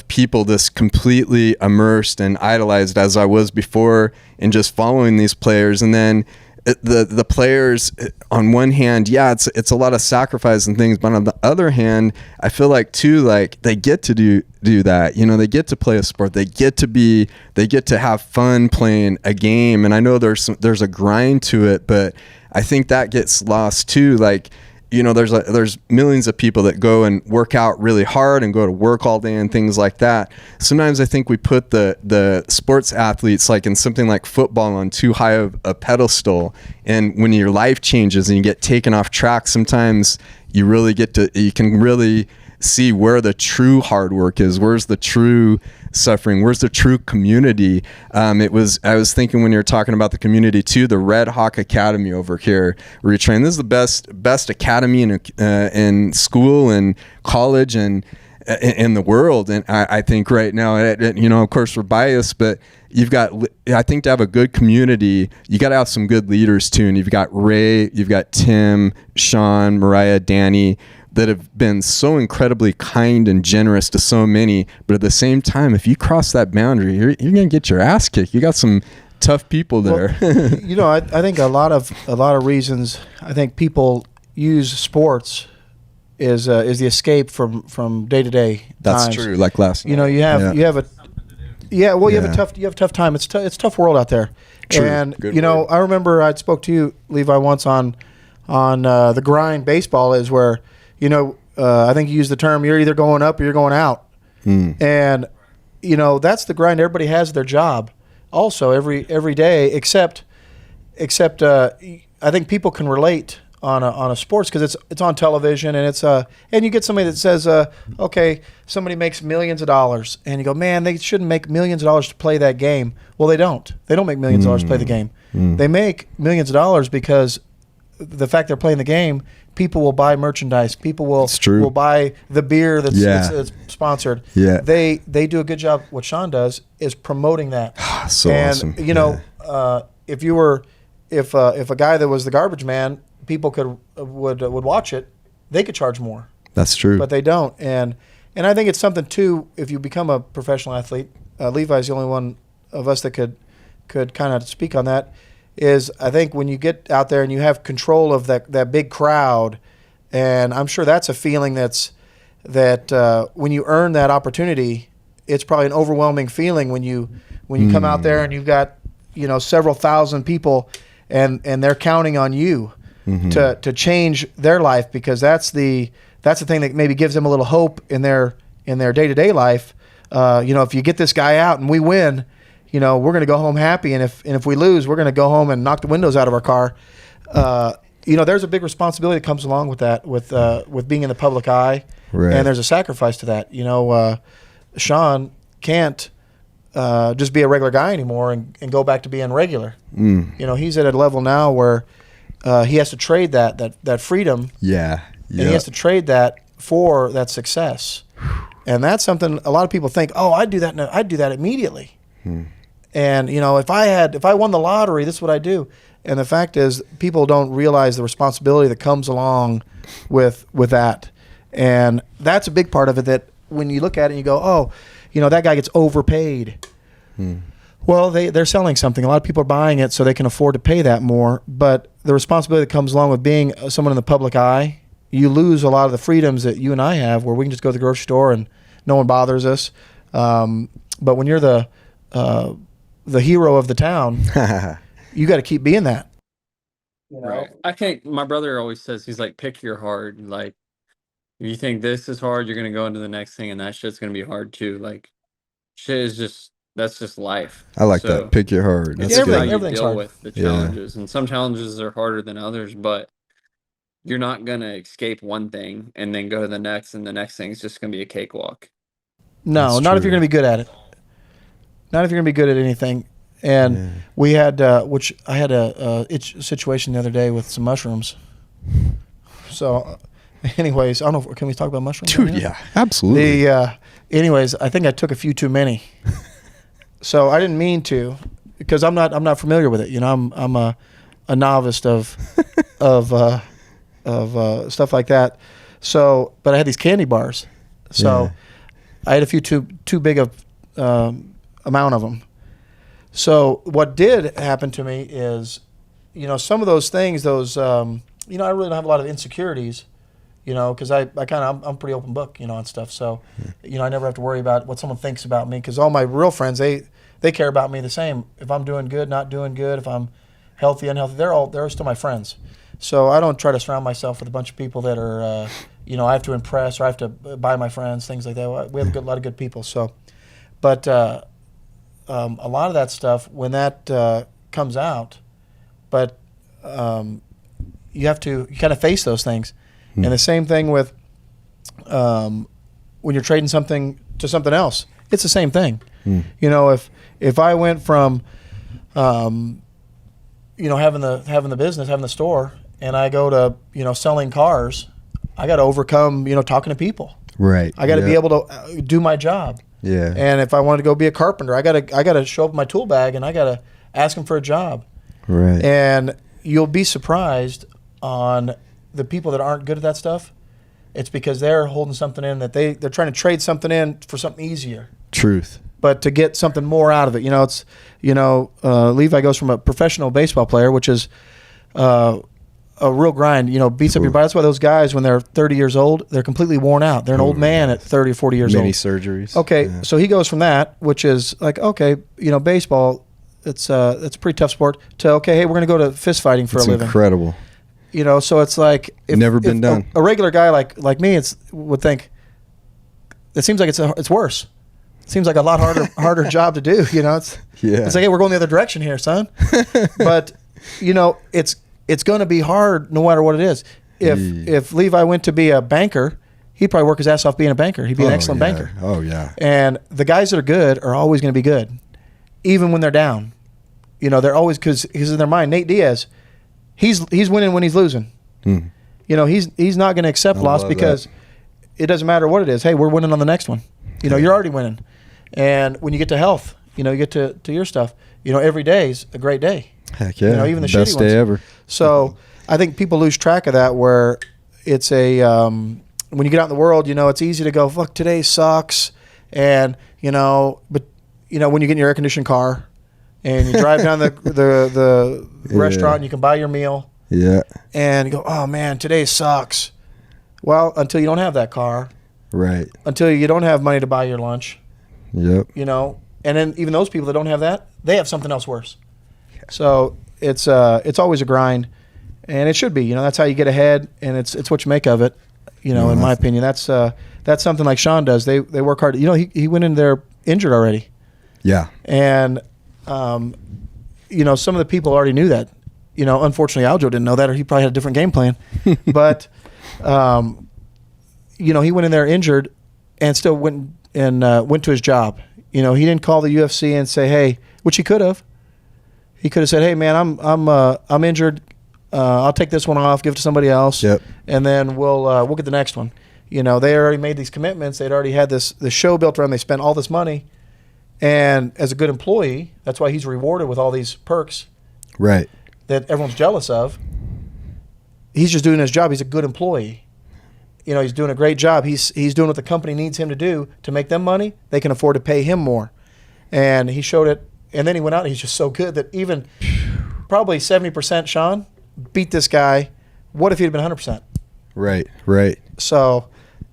S1: people just completely immersed and idolized as I was before, and just following these players. And then the players, on one hand, yeah, it's a lot of sacrifice and things, but on the other hand, I feel like too, like they get to do that, you know, they get to play a sport, they get to have fun playing a game. And I know there's a grind to it, but I think that gets lost too. Like, you know, there's millions of people that go and work out really hard and go to work all day and things like that. Sometimes I think we put the sports athletes, like in something like football, on too high of a pedestal. And when your life changes and you get taken off track, sometimes you can really see where the true hard work is, where's the true suffering, where's the true community. I was thinking when you were talking about the community too, the Red Hawk Academy over here where you train. This is the best academy in school and college and in the world. And I think right now, you know, of course we're biased, but I think to have a good community, you got to have some good leaders too. And you've got Ray, you've got Tim, Sean, Mariah, Danny, that have been so incredibly kind and generous to so many. But at the same time, if you cross that boundary, you're going to get your ass kicked. You got some tough people there.
S2: Well, you know, I think a lot of reasons, I think people use sports is the escape from day to day.
S1: That's true. Like last night.
S2: You know, you have a tough time. It's a tough world out there.
S1: True.
S2: And
S1: Good
S2: you know,
S1: word.
S2: I remember I spoke to you, Levi, once on the grind baseball is where, you know, I think you used the term, you're either going up or you're going out. And, you know, that's the grind everybody has their job also every day, except I think people can relate on a sports because it's on television and and you get somebody that says, okay, somebody makes millions of dollars and you go, man, they shouldn't make millions of dollars to play that game. Well, they don't make millions of dollars to play the game. They make millions of dollars because the fact they're playing the game, people will buy merchandise. People will buy the beer that's sponsored.
S1: Yeah.
S2: They do a good job. What Sean does is promoting that.
S1: Awesome.
S2: You know, if a guy that was the garbage man, people would watch it, they could charge more.
S1: That's true.
S2: But they don't. And I think it's something too, if you become a professional athlete, Levi's the only one of us that could kind of speak on that, is I think when you get out there and you have control of that big crowd, and I'm sure that's a feeling that when you earn that opportunity, it's probably an overwhelming feeling when you come out there and you've got, you know, several thousand people and they're counting on you to change their life, because that's the thing that maybe gives them a little hope in their day-to-day life. You know, if you get this guy out and we win, you know, we're going to go home happy, and if we lose, we're going to go home and knock the windows out of our car. You know, there's a big responsibility that comes along with that, with being in the public eye,
S1: right.
S2: And there's a sacrifice to that. You know, Sean can't just be a regular guy anymore and go back to being regular. You know, he's at a level now where he has to trade that freedom.
S1: Yeah.
S2: And he has to trade that for that success. And that's something a lot of people think, oh, I'd do that immediately. And, you know, if I won the lottery, this is what I do. And the fact is, people don't realize the responsibility that comes along with that. And that's a big part of it, that when you look at it and you go, oh, you know, that guy gets overpaid. Well, they're selling something. A lot of people are buying it so they can afford to pay that more. But the responsibility that comes along with being someone in the public eye, you lose a lot of the freedoms that you and I have, where we can just go to the grocery store and no one bothers us. But when you're the hero of the town, you got to keep being that. You know?
S3: Right. I think my brother always says, he's like, pick your hard. Like, if you think this is hard, you're gonna go into the next thing, and that shit's gonna be hard too. Like, that's just life.
S1: I like that. Pick your hard. That's
S3: It's
S1: good.
S3: how you
S2: Everything's
S3: deal
S2: hard.
S3: with the challenges, and some challenges are harder than others. But you're not gonna escape one thing and then go to the next, and the next thing is just gonna be a cakewalk.
S2: No,
S1: That's
S2: not if
S1: true.
S2: you're going to be good at it. Not if you're going to be good at anything. And we had, which I had a situation the other day with some mushrooms. So, anyways, I don't know. Can we talk about mushrooms?
S1: Dude, yeah, absolutely.
S2: Anyways, I think I took a few too many. So I didn't mean to, because I'm not familiar with it. You know, I'm a novice of stuff like that. So, but I had these candy bars. So I had a few too big of amount of them. So what did happen to me is, you know, some of those things, those, you know, I really don't have a lot of insecurities, you know, because I'm a pretty open book, you know, on stuff. So, you know, I never have to worry about what someone thinks about me, because all my real friends, they care about me the same. If I'm doing good, not doing good, if I'm healthy, unhealthy, they're still my friends. So I don't try to surround myself with a bunch of people that are, you know, I have to impress or I have to buy my friends, things like that. We have a lot of good people. So, but a lot of that stuff, when that comes out, but you kind of face those things. And the same thing with when you're trading something to something else, it's the same thing. You know, if I went from, you know, having the business, having the store, and I go to, you know, selling cars, I got to overcome, you know, talking to people.
S1: Right.
S2: I got to be able to do my job.
S1: Yeah.
S2: And if I wanted to go be a carpenter, I got to show up with my tool bag and I got to ask them for a job.
S1: Right.
S2: And you'll be surprised on the people that aren't good at that stuff. It's because they're holding something in that they're trying to trade something in for something easier.
S1: Truth.
S2: But to get something more out of it, you know, it's, you know, Levi goes from a professional baseball player, which is a real grind, you know, beats up your body. That's why those guys, when they're 30 years old, they're completely worn out. They're an old man at 30 or 40 years old.
S1: Many surgeries.
S2: Okay, so he goes from that, which is like, okay, you know, baseball, it's a pretty tough sport, to, okay, hey, we're going to go to fist fighting for a living.
S1: Incredible.
S2: You know, so it's like,
S1: Never been done.
S2: A regular guy like me, would think, it seems like it's worse. It seems like a lot harder job to do. You know, it's like, hey, we're going the other direction here, son. But you know, it's going to be hard no matter what it is. If Levi went to be a banker, he'd probably work his ass off being a banker. He'd be an excellent banker.
S1: Oh yeah.
S2: And the guys that are good are always going to be good, even when they're down. You know, they're always, because in their mind, Nate Diaz, he's winning when he's losing. You know, he's not going to accept loss, because it doesn't matter what it is. Hey, we're winning on the next one. You know, you're already winning. And when you get to health, you know, you get to your stuff, you know, every day's a great day.
S1: Heck yeah.
S2: You know, even the
S1: best
S2: shitty
S1: day
S2: ones.
S1: ever.
S2: So I think people lose track of that, where it's when you get out in the world, you know, it's easy to go, fuck, today sucks. And, you know, but, you know, when you get in your air-conditioned car and you drive down the restaurant and you can buy your meal.
S1: Yeah.
S2: And you go, oh, man, today sucks. Well, until you don't have that car.
S1: Right.
S2: Until you don't have money to buy your lunch.
S1: Yep.
S2: You know, and then even those people that don't have that, they have something else worse. So it's always a grind, and it should be. You know, that's how you get ahead, and it's what you make of it. You know, in my opinion, that's something like Sean does. They work hard. You know, he went in there injured already. Yeah. And you know, some of the people already knew that. You know, unfortunately, Aljo didn't know that, or he probably had a different game plan. But you know, he went in there injured, and still went to his job. You know, he didn't call the UFC and say, hey, which he could have. He could have said, hey, man, I'm injured. I'll take this one off, give it to somebody else, and then we'll get the next one. You know, they already made these commitments. They'd already had this show built around. They spent all this money, and as a good employee, that's why he's rewarded with all these perks, right? That everyone's jealous of. He's just doing his job. He's a good employee. You know, he's doing a great job. He's doing what the company needs him to do to make them money. They can afford to pay him more, and he showed it. And then he went out, and he's just so good that even probably 70% Sean beat this guy. What if he'd been 100%? Right, right. So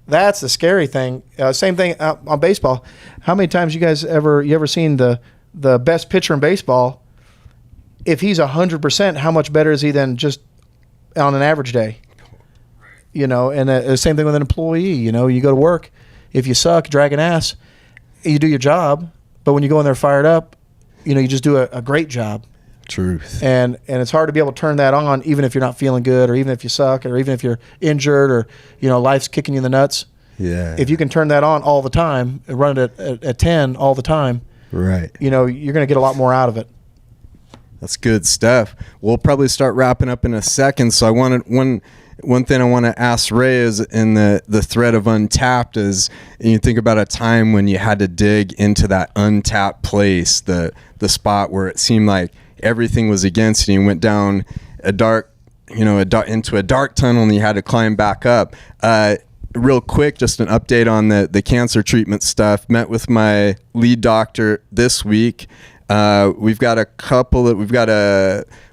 S2: that's the scary thing. Same thing on baseball. How many times you guys ever seen the best pitcher in baseball? If he's 100%, how much better is he than just on an average day? You know, and the same thing with an employee. You know, you go to work. If you suck, drag an ass, you do your job. But when you go in there fired up, you know, you just do a great job. Truth. And it's hard to be able to turn that on, even if you're not feeling good, or even if you suck, or even if you're injured, or, you know, life's kicking you in the nuts. Yeah. If you can turn that on all the time and run it at 10 all the time, right? You know, you're going to get a lot more out of it.
S1: That's good stuff. We'll probably start wrapping up in a second. So I wanted one thing I want to ask Ray is in the thread of Untapped is, and you think about a time when you had to dig into that untapped place, the spot where it seemed like everything was against you. You went down a dark, into a dark tunnel and you had to climb back up. Real quick, just an update on the cancer treatment stuff. Met with my lead doctor this week. We've got a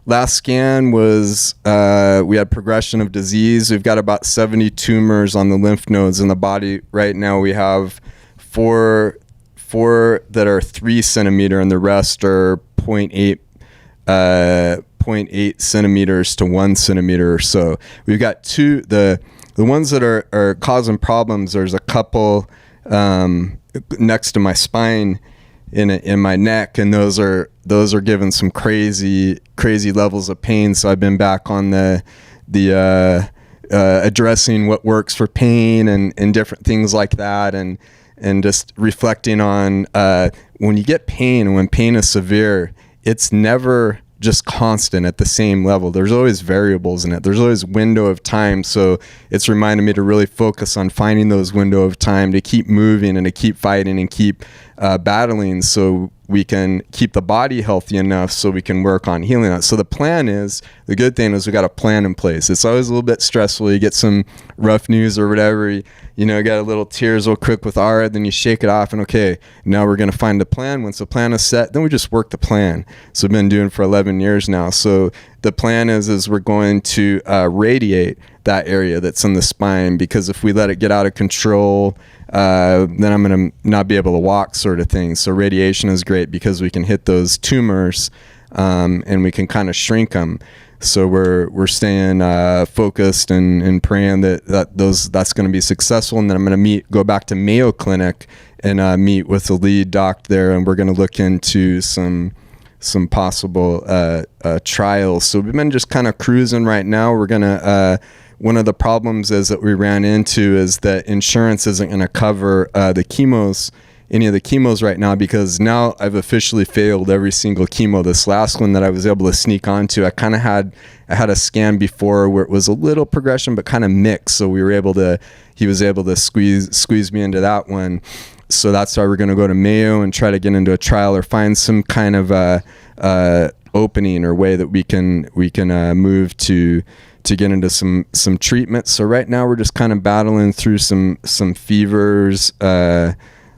S1: last scan was we had progression of disease. We've got about 70 tumors on the lymph nodes in the body right now. We have four that are 3 centimeter and the rest are 0.8 centimeters to 1 centimeter or so. We've got two, the ones that are causing problems. There's a couple next to my spine in my neck, and those are giving some crazy levels of pain. So I've been back on the addressing what works for pain and different things like that, and just reflecting on when you get pain and when pain is severe, it's never just constant at the same level. There's always variables in it. There's always window of time. So it's reminded me to really focus on finding those window of time, to keep moving and to keep fighting and keep battling, so we can keep the body healthy enough so we can work on healing it. So the good thing is we got a plan in place. It's always a little bit stressful. You get some rough news or whatever, you got a little tears real quick with Ara, then you shake it off and okay, now we're going to find the plan. Once the plan is set, then we just work the plan. So I've been doing for 11 years now. So the plan is we're going to radiate that area that's in the spine, because if we let it get out of control, then I'm going to not be able to walk, sort of thing. So radiation is great because we can hit those tumors and we can kind of shrink them. So we're staying focused and praying that's going to be successful. And then I'm going to go back to Mayo Clinic and meet with the lead doc there, and we're going to look into some possible trials. So we've been just kind of cruising right now. We're going to one of the problems is that we ran into is that insurance isn't going to cover any of the chemos right now, because now I've officially failed every single chemo. This last one that I was able to sneak onto, I had a scan before where it was a little progression but kind of mixed, so he was able to squeeze me into that one. So that's why we're going to go to Mayo and try to get into a trial or find some kind of opening or way that we can move to get into some treatment. So right now we're just kind of battling through some fevers,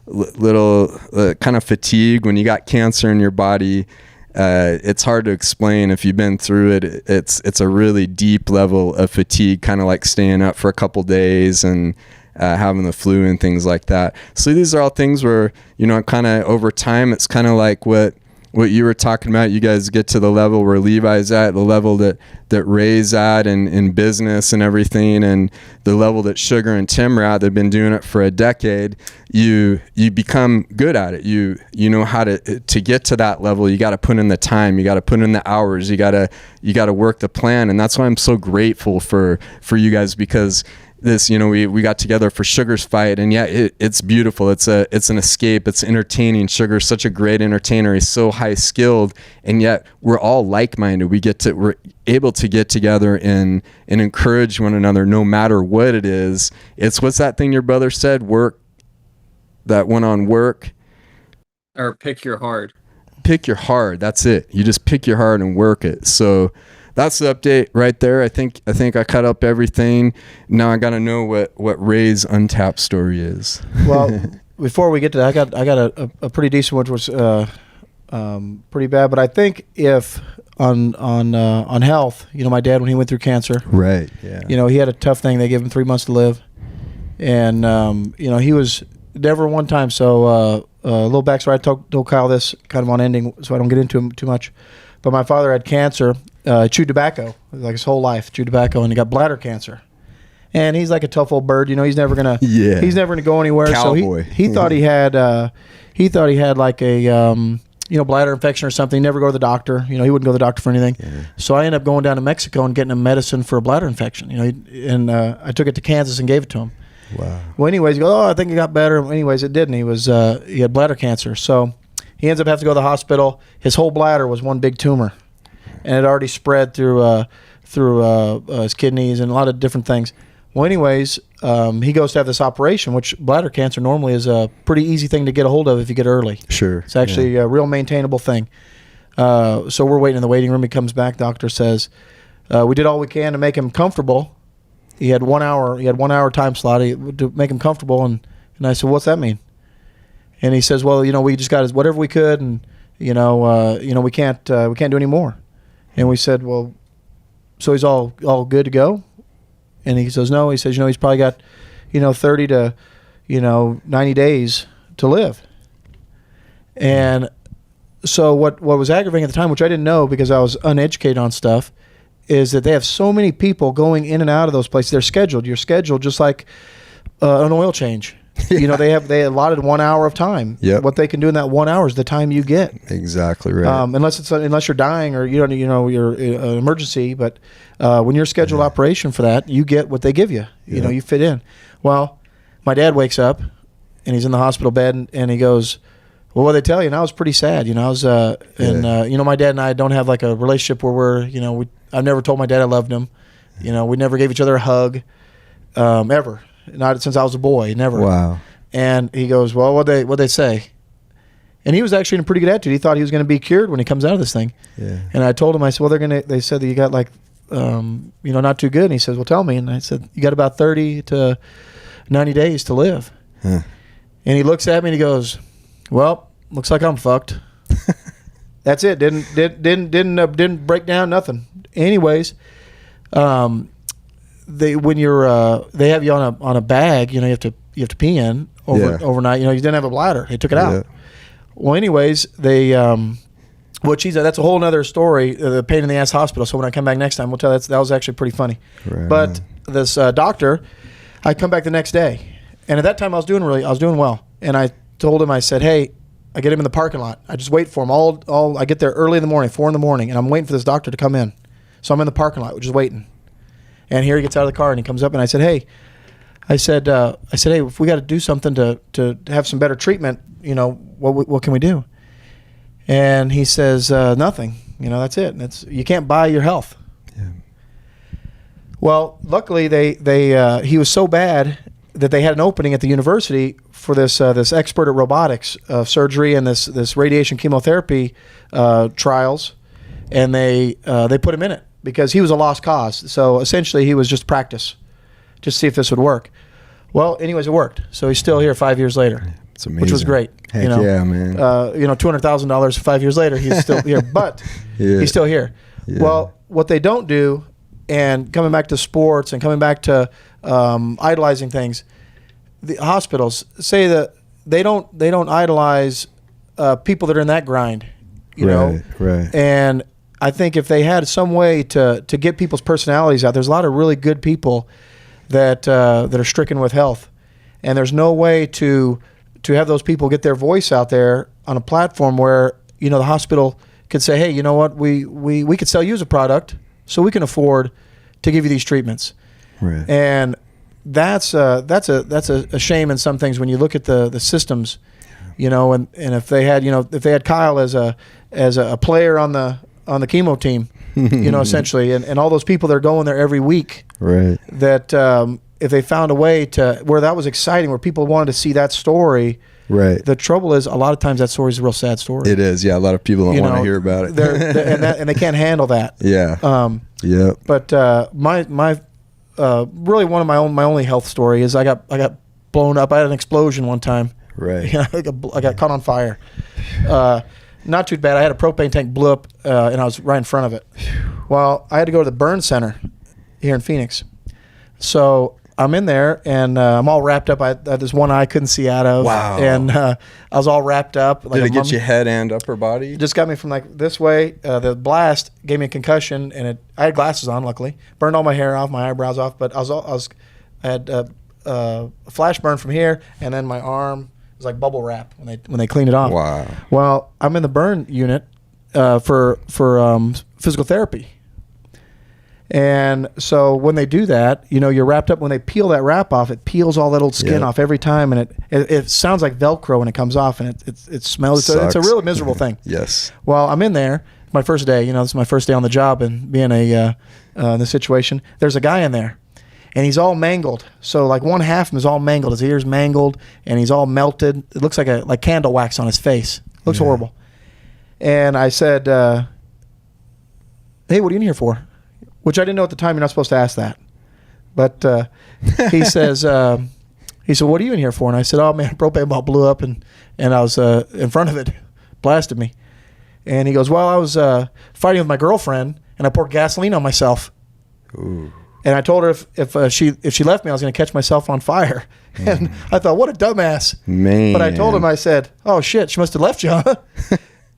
S1: little kind of fatigue. When you got cancer in your body, it's hard to explain. If you've been through it, it's a really deep level of fatigue, kind of like staying up for a couple days and having the flu and things like that. So these are all things where, kind of over time, it's kind of like what you were talking about. You guys get to the level where Levi's at, the level that Ray's at in business and everything, and the level that Sugar and Tim are at. They've been doing it for a decade. You become good at it. You know how to get to that level. You got to put in the time. You got to put in the hours. You got to work the plan. And that's why I'm so grateful for you guys, because this, we got together for Sugar's fight, and it's beautiful. It's an escape. It's entertaining. Sugar's such a great entertainer. He's so high skilled, and yet we're all like-minded. We're able to get together and encourage one another no matter what it is. It's, what's that thing your brother said? Work. That one on work.
S3: Or pick your hard.
S1: Pick your hard. That's it. You just pick your hard and work it. So that's the update right there. I think I cut up everything. Now I got to know what Ray's Untapped story is.
S2: Well, before we get to that, I got a pretty decent one, which was pretty bad. But I think if on health, my dad, when he went through cancer,
S1: right? Yeah.
S2: He had a tough thing. They gave him 3 months to live, and he was never one time. So a little backstory. I told Kyle this kind of on ending, so I don't get into him too much. But my father had cancer. Chewed tobacco like his whole life, chewed tobacco, and he got bladder cancer. And he's like a tough old bird, he's never gonna go anywhere.
S1: Cowboy.
S2: So he thought he had like a bladder infection or something. Never go to the doctor. He wouldn't go to the doctor for anything. Yeah. So I ended up going down to Mexico and getting him medicine for a bladder infection. And I took it to Kansas and gave it to him.
S1: Wow.
S2: Well, anyways, he goes, I think it got better. Anyways, it didn't. He had bladder cancer. So he ends up having to go to the hospital. His whole bladder was one big tumor. and it already spread through his kidneys and a lot of different things. Well, anyways, he goes to have this operation, which bladder cancer normally is a pretty easy thing to get a hold of if you get early.
S1: Sure.
S2: It's actually a real maintainable thing. So we're waiting in the waiting room. He comes back. Doctor says, we did all we can to make him comfortable. He had 1 hour. He had 1 hour time slot to make him comfortable. And I said, what's that mean? And he says, well, we just got whatever we could, and we can't do any more. And we said, well, so he's all good to go? And he says, no. He says, he's probably got, 30 to, 90 days to live. And so what was aggravating at the time, which I didn't know because I was uneducated on stuff, is that they have so many people going in and out of those places. They're scheduled. You're scheduled just like an oil change. Yeah. They allotted 1 hour of time.
S1: Yep.
S2: What they can do in that 1 hour is the time you get.
S1: Exactly right.
S2: Unless you're dying or you're an emergency, but when you're a scheduled operation for that, you get what they give you. You fit in. Well, my dad wakes up and he's in the hospital bed and he goes, well, what they tell you? And I was pretty sad. My dad and I don't have like a relationship where I've never told my dad I loved him. We never gave each other a hug, ever. Not since I was a boy, never.
S1: Wow.
S2: And he goes, well, what'd they say? And he was actually in a pretty good attitude. He thought he was going to be cured when he comes out of this thing. Yeah. And I told him, I said, well, they said that you got like, not too good. And he says, well, tell me. And I said, you got about 30 to 90 days to live. Huh. And he looks at me and he goes, well, looks like I'm fucked. That's it. Didn't break down, nothing. Anyways, they have you on a bag, you have to pee in overnight. You didn't have a bladder. They took it out. Well, anyways, that's a whole nother story, the pain in the ass hospital. So when I come back next time, we'll tell that was actually pretty funny. Right. But this doctor, I come back the next day, and at that time I was doing well. And I told him, I said, hey, I get him in the parking lot. I just wait for him I get there early in the morning, 4 a.m, and I'm waiting for this doctor to come in. So I'm in the parking lot, just waiting. And here he gets out of the car and he comes up and I said, hey, if we got to do something to have some better treatment, what can we do? And he says, nothing. That's it. You can't buy your health. Yeah. Well, luckily he was so bad that they had an opening at the university for this expert at robotics, surgery, and this radiation chemotherapy trials, and they put him in it. Because he was a lost cause. So essentially he was just practice, just see if this would work. Well, anyways, it worked. So he's still here 5 years later.
S1: It's amazing.
S2: Which was great.
S1: Heck yeah, man.
S2: $200,000 5 years later, he's still here, but he's still here. Yeah. Well, what they don't do, and coming back to sports and coming back to idolizing things, the hospitals say that they don't idolize people that are in that grind,
S1: Right.
S2: And I think if they had some way to get people's personalities out, there's a lot of really good people that are stricken with health, and there's no way to have those people get their voice out there on a platform where the hospital could say, hey, you know what, we could sell you as a product, so we can afford to give you these treatments.
S1: Right.
S2: And that's a shame in some things when you look at the systems, and if they had Kyle as a player on the chemo team, essentially, and all those people that are going there every week,
S1: right?
S2: That if they found a way to where that was exciting, where people wanted to see that story, right? The trouble is, a lot of times that story is a real sad story.
S1: It is, yeah. A lot of people don't want to hear about it,
S2: and they can't handle that.
S1: Yeah. Yeah.
S2: But my really one of my only health story is I got blown up. I had an explosion one time.
S1: Right.
S2: I got caught on fire. Not too bad. I had a propane tank blew up, and I was right in front of it. Well, I had to go to the burn center here in Phoenix. So I'm in there, and I'm all wrapped up. I had this one eye I couldn't see out of.
S1: Wow.
S2: And I was all wrapped up.
S1: Did it get your head and upper body?
S2: It just got me from like this way. The blast gave me a concussion, and I had glasses on, luckily. Burned all my hair off, my eyebrows off, but I had a flash burn from here, and then my arm. It was like bubble wrap when they cleaned it off.
S1: Wow.
S2: Well, I'm in the burn unit for physical therapy. And so when they do that, you're wrapped up. When they peel that wrap off, it peels all that old skin off every time, and it sounds like Velcro when it comes off, and it smells. It's a really miserable thing.
S1: Yes.
S2: Well, I'm in there, my first day. You know, this is my first day on the job and being in this situation. There's a guy in there, and he's all mangled. So like one half of him is all mangled. His ear's mangled, and he's all melted. It looks like candle wax on his face. It looks horrible. And I said, "Hey, what are you in here for?" Which I didn't know at the time. You're not supposed to ask that. But he says, he said, "What are you in here for?" And I said, "Oh man, propane ball blew up, and I was in front of it, blasted me." And he goes, "Well, I was fighting with my girlfriend, and I poured gasoline on myself."
S1: Ooh.
S2: And I told her if she left me, I was going to catch myself on fire. And I thought, what a dumbass.
S1: Man.
S2: But I told him, I said, "Oh shit, she must have left you, huh?"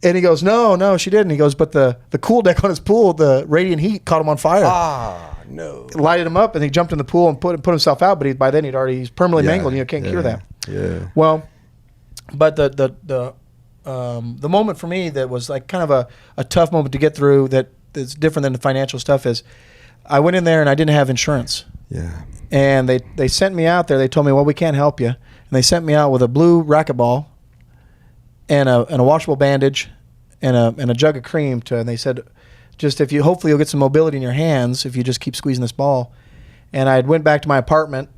S2: And he goes, "No, she didn't." He goes, "But the cool deck on his pool, the radiant heat caught him on fire."
S1: Ah, no.
S2: Lighted him up, and he jumped in the pool and put himself out. But by then he's permanently mangled. You can't cure that.
S1: Yeah.
S2: Well, but the moment for me that was like kind of a tough moment to get through that's different than the financial stuff is, I went in there and I didn't have insurance.
S1: Yeah.
S2: And they sent me out there. They told me, "Well, we can't help you." And they sent me out with a blue racquetball and a washable bandage and a jug of cream and they said, hopefully you'll get some mobility in your hands if you just keep squeezing this ball. And I went back to my apartment,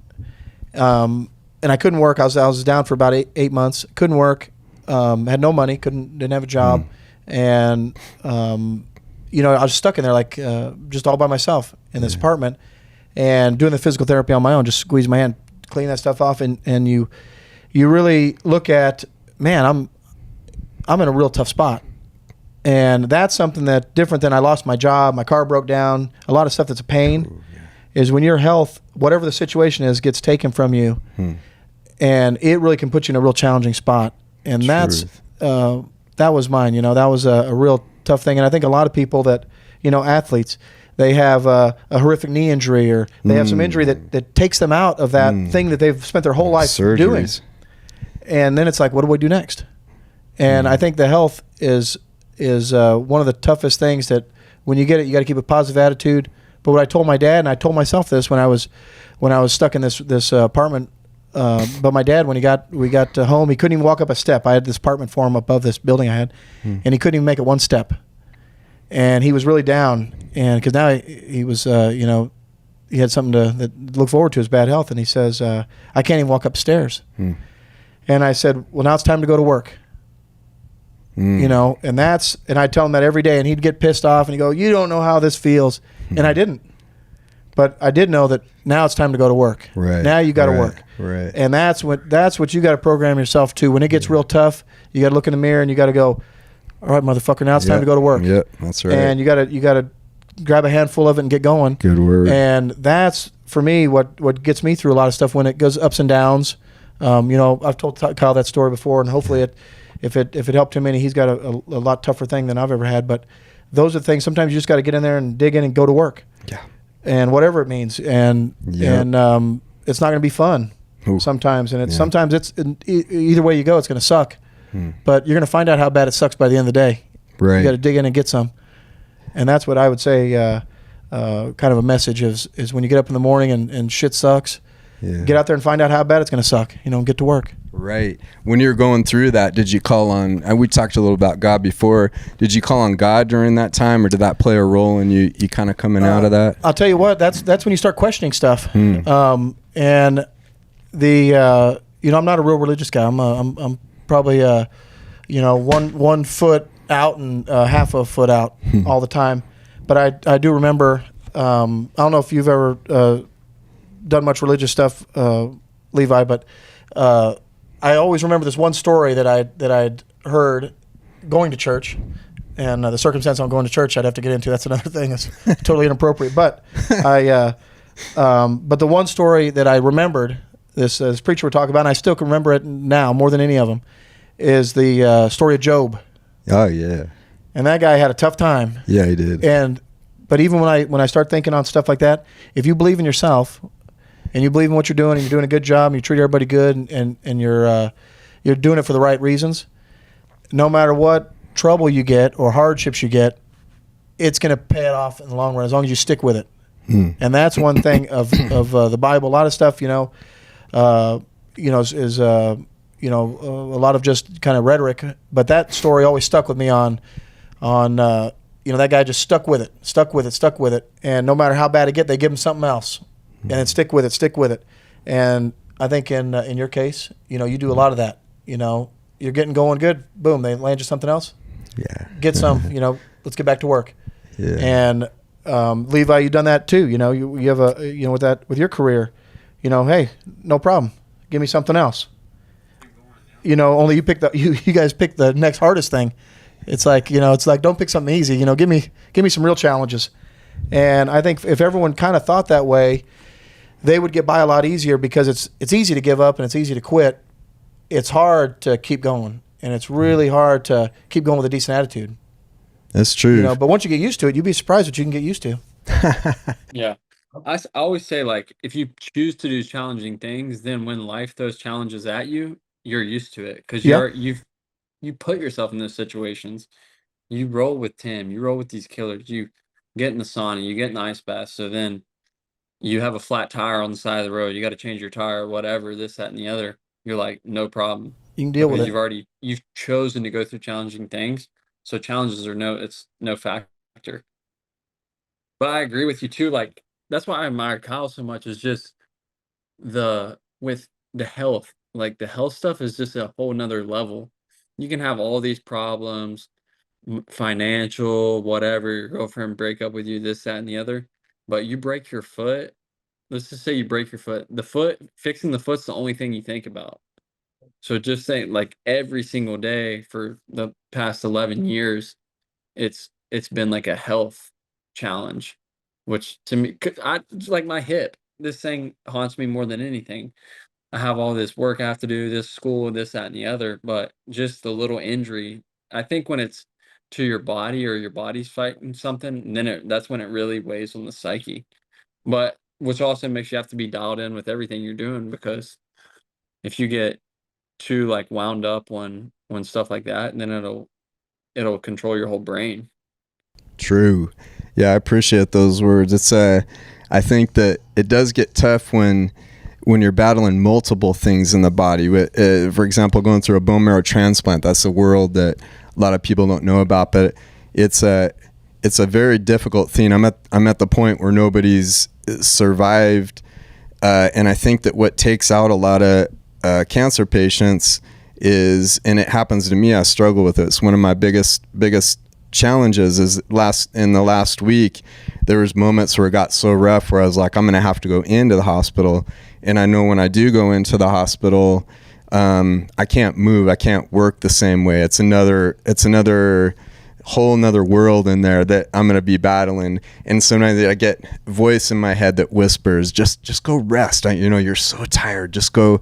S2: and I couldn't work. I was down for about eight months. Couldn't work. Had no money. Didn't have a job. And I was stuck in there like just all by myself in this apartment and doing the physical therapy on my own. Just squeeze my hand, clean that stuff off, and you really look at, man, I'm in a real tough spot. And that's something that different than I lost my job, my car broke down, a lot of stuff that's a pain, is when your health, whatever the situation is, gets taken from you, and it really can put you in a real challenging spot. And that was mine. That was a real tough thing. And I think a lot of people that, athletes, they have a horrific knee injury or they have some injury that takes them out of that thing that they've spent their whole life doing. And then it's like, what do we do next? And I think the health is one of the toughest things that when you get it, you got to keep a positive attitude. But what I told my dad, and I told myself this when I was stuck in this apartment. But my dad, when we got home, he couldn't even walk up a step. I had this apartment for him above this building I had, and he couldn't even make it one step. And he was really down, and because now he was, he had something to look forward to, his bad health. And he says, "I can't even walk upstairs." And I said, "Well, now it's time to go to work." And I tell him that every day, and he'd get pissed off and he'd go, "You don't know how this feels." And I didn't, but I did know that now it's time to go to work.
S1: Right.
S2: Now you got to work.
S1: Right.
S2: And that's what you got to program yourself to. When it gets real tough, you got to look in the mirror and you got to go, "All right, motherfucker, now it's time to go to work."
S1: Yep, that's right.
S2: And you got to grab a handful of it and get going.
S1: Good word.
S2: And that's for me what gets me through a lot of stuff when it goes ups and downs. I've told Kyle that story before, and hopefully if it helped him any, he's got a lot tougher thing than I've ever had. But those are the things. Sometimes you just got to get in there and dig in and go to work.
S1: Yeah. And
S2: whatever it means, and it's not going to be fun sometimes, and sometimes it's either way you go, it's going to suck. But you're going to find out how bad it sucks by the end of the day.
S1: Right.
S2: You got to dig in and get some, and that's what I would say. Kind of a message is when you get up in the morning and shit sucks. Yeah. Get out there and find out how bad it's going to suck. And get to work.
S1: Right. When you're going through that, did you call on, and we talked a little about God before, did you call on God during that time, or did that play a role in you kind of coming out of that?
S2: I'll tell you what, that's when you start questioning stuff. And I'm not a real religious guy. I'm probably, 1 foot out and half a foot out all the time. But I do remember, I don't know if you've ever done much religious stuff, Levi, but I always remember this one story that I'd heard going to church, and the circumstance I'm going to church I'd have to get into. That's another thing. It's totally inappropriate. But but the one story that I remembered, this preacher would talk about, and I still can remember it now more than any of them, is the story of Job.
S1: Oh yeah.
S2: And that guy had a tough time.
S1: Yeah, he did.
S2: But even when I start thinking on stuff like that, if you believe in yourself, and you believe in what you're doing, and you're doing a good job, and you treat everybody good, and you're doing it for the right reasons, no matter what trouble you get or hardships you get, it's going to pay it off in the long run as long as you stick with it. And that's one thing of the Bible. A lot of stuff, is a lot of just kind of rhetoric. But that story always stuck with me on that guy just stuck with it. And no matter how bad it get, they give him something else. And then stick with it. And I think in your case, you do a lot of that. You're getting going good. Boom, they land you something else.
S1: Yeah.
S2: Get some, let's get back to work.
S1: Yeah.
S2: And Levi, you've done that too. You have with your career, hey, no problem. Give me something else. Only you you guys pick the next hardest thing. It's like, don't pick something easy. Give me some real challenges. And I think if everyone kind of thought that way, they would get by a lot easier, because it's easy to give up and it's easy to quit. It's hard to keep going, and it's really hard to keep going with a decent attitude.
S1: That's true.
S2: But once you get used to it, you'd be surprised what you can get used to.
S3: Yeah. I always say, like, if you choose to do challenging things, then when life throws challenges at you, you're used to it, because you put yourself in those situations. You roll with Tim, you roll with these killers, you get in the sauna, you get in the ice bath. So then you have a flat tire on the side of the road, you got to change your tire, whatever, this, that, and the other. You're like, no problem.
S2: You can deal with
S3: Because
S2: it.
S3: you've chosen to go through challenging things. So challenges are it's no factor. But I agree with you too. Like, that's why I admire Kyle so much, is just with the health. Like, the health stuff is just a whole nother level. You can have all these problems, financial, whatever, your girlfriend break up with you, this, that, and the other. But you break your foot. Let's just say you break your foot. Fixing the foot's the only thing you think about. So just saying, like, every single day for the past 11 years, it's been like a health challenge, which to me, 'cause it's like my hip. This thing haunts me more than anything. I have all this work I have to do, this school, this, that, and the other, but just the little injury. I think when it's to your body, or your body's fighting something, then that's when it really weighs on the psyche. But which also makes you have to be dialed in with everything you're doing, because if you get too, like, wound up when stuff like that, and then it'll control your whole brain.
S1: True. Yeah, I appreciate those words. I think that it does get tough when you're battling multiple things in the body. For example, going through a bone marrow transplant, that's a world that a lot of people don't know about, but it's a very difficult thing. I'm at the point where nobody's survived, and I think that what takes out a lot of cancer patients is, and it happens to me, I struggle with it. It's one of my biggest challenges. Is in the last week, there was moments where it got so rough where I was like, I'm going to have to go into the hospital. And I know when I do go into the hospital, I can't move. I can't work the same way. It's another whole nother world in there that I'm going to be battling. And sometimes I get voice in my head that whispers, just go rest. You're so tired. Just go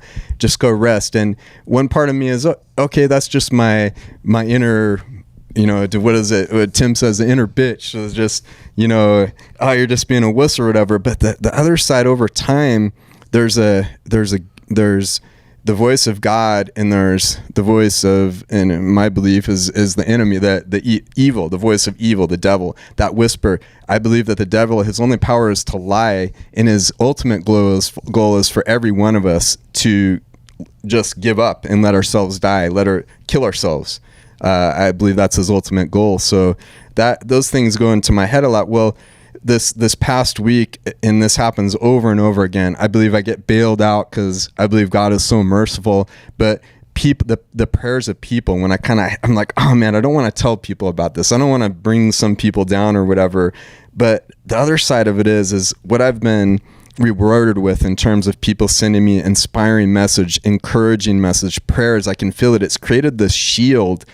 S1: rest. And one part of me is, okay, that's just my inner, what is it? What Tim says, the inner bitch. So it's just, you're just being a wuss or whatever. But the other side, over time, there's the voice of God, and there's the voice of, and my belief is the enemy, the evil, the voice of evil, the devil, that whisper. I believe that the devil, his only power is to lie, and his ultimate goal is for every one of us to just give up and let ourselves die, kill ourselves. I believe that's his ultimate goal. So those things go into my head a lot. Well, this past week, and this happens over and over again, I believe I get bailed out because I believe God is so merciful. But the prayers of people, when I'm like, oh man, I don't want to tell people about this. I don't want to bring some people down or whatever. But the other side of it is what I've been rewarded with in terms of people sending me inspiring message, encouraging message, prayers. I can feel it. It's created this shield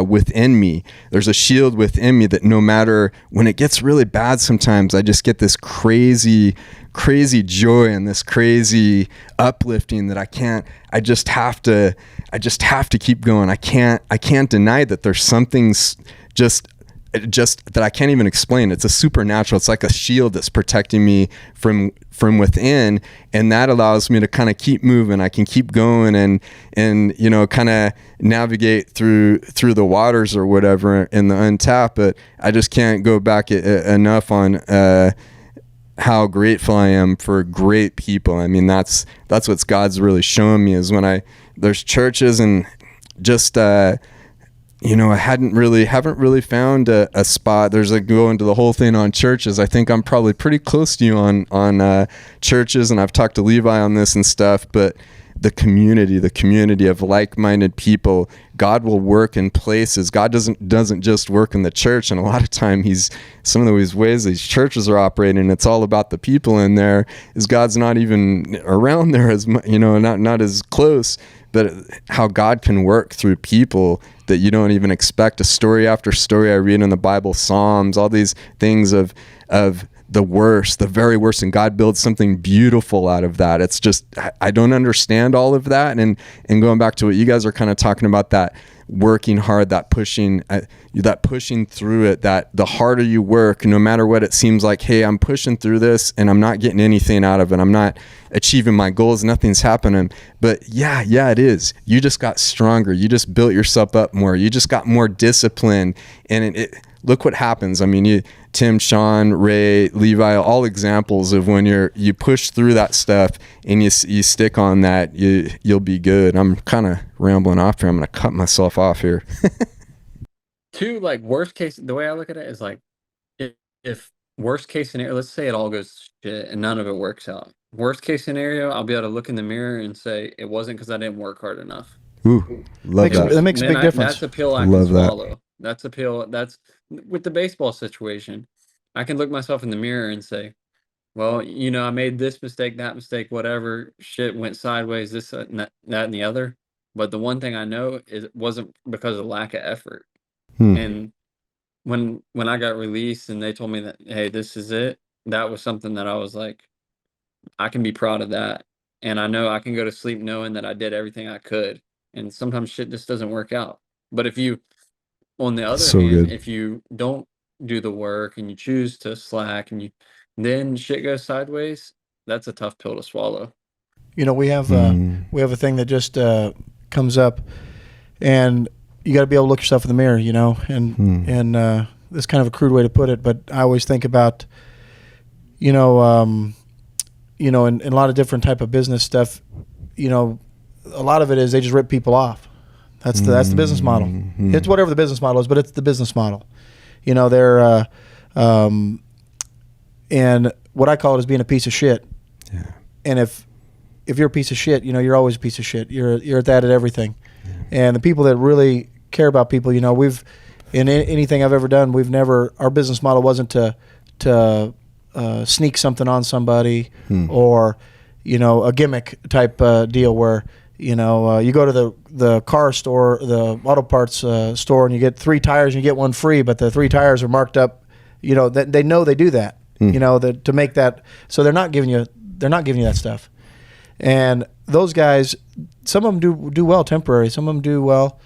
S1: within me. There's a shield within me that no matter, when it gets really bad, sometimes I just get this crazy joy and this crazy uplifting that I just have to keep going. I can't deny that there's something just that I can't even explain. It's a supernatural. It's like a shield that's protecting me from within, and that allows me to kind of keep moving. I can keep going and kind of navigate through the waters or whatever in the Untapped. But I just can't go back enough on how grateful I am for great people. I mean, that's what God's really showing me, is when there's churches and just I haven't really found a spot. There's like going to the whole thing on churches. I think I'm probably pretty close to you on churches, and I've talked to Levi on this and stuff, but the community of like-minded people, God will work in places. God doesn't just work in the church, and a lot of time some of these ways these churches are operating, it's all about the people in there, is God's not even around there as much, not as close, but how God can work through people that you don't even expect. A story after story I read in the Bible, Psalms, all these things of the very worst, and God builds something beautiful out of that. It's just, I don't understand all of that. And going back to what you guys are kind of talking about, that working hard, that pushing through it, that the harder you work, no matter what it seems like, hey, I'm pushing through this and I'm not getting anything out of it. I'm not achieving my goals. Nothing's happening. But yeah, it is. You just got stronger. You just built yourself up more. You just got more discipline. And look what happens. I mean, Tim, Sean, Ray, Levi, all examples of when you push through that stuff and you stick on that, you'll be good. I'm kind of rambling off here. I'm going to cut myself off here.
S3: Two, like, worst case, the way I look at it is like, if worst case scenario, let's say it all goes to shit and none of it works out. Worst case scenario, I'll be able to look in the mirror and say it wasn't because I didn't work hard enough.
S1: Ooh, love that.
S2: That makes a big difference.
S3: That's a pill I can swallow. That's a pill. That's with the baseball situation. I can look myself in the mirror and say, well, I made this mistake, that mistake, whatever, shit went sideways, this, that, and the other. But the one thing I know is it wasn't because of lack of effort. And when I got released and they told me that, hey, this is it, that was something that I was like, I can be proud of that. And I know I can go to sleep knowing that I did everything I could. And sometimes shit just doesn't work out. But on the other hand, if you don't do the work and you choose to slack and then shit goes sideways, that's a tough pill to swallow.
S2: We have a thing that just comes up, and you got to be able to look yourself in the mirror, and this is kind of a crude way to put it, but I always think about, in a lot of different type of business stuff, a lot of it is they just rip people off. That's the business model. It's whatever the business model is, but it's the business model. They're and what I call it is being a piece of shit. Yeah. And if you're a piece of shit, you're always a piece of shit. You're at everything. Yeah. And the people that really care about people, we've in anything I've ever done, our business model wasn't to sneak something on somebody or a gimmick type deal where you go to the car store, the auto parts store, and you get 3 tires and you get one free, but the 3 tires are marked up. They know they do that. To make that, so they're not giving you that stuff. And those guys, some of them do well temporary, some of them do well,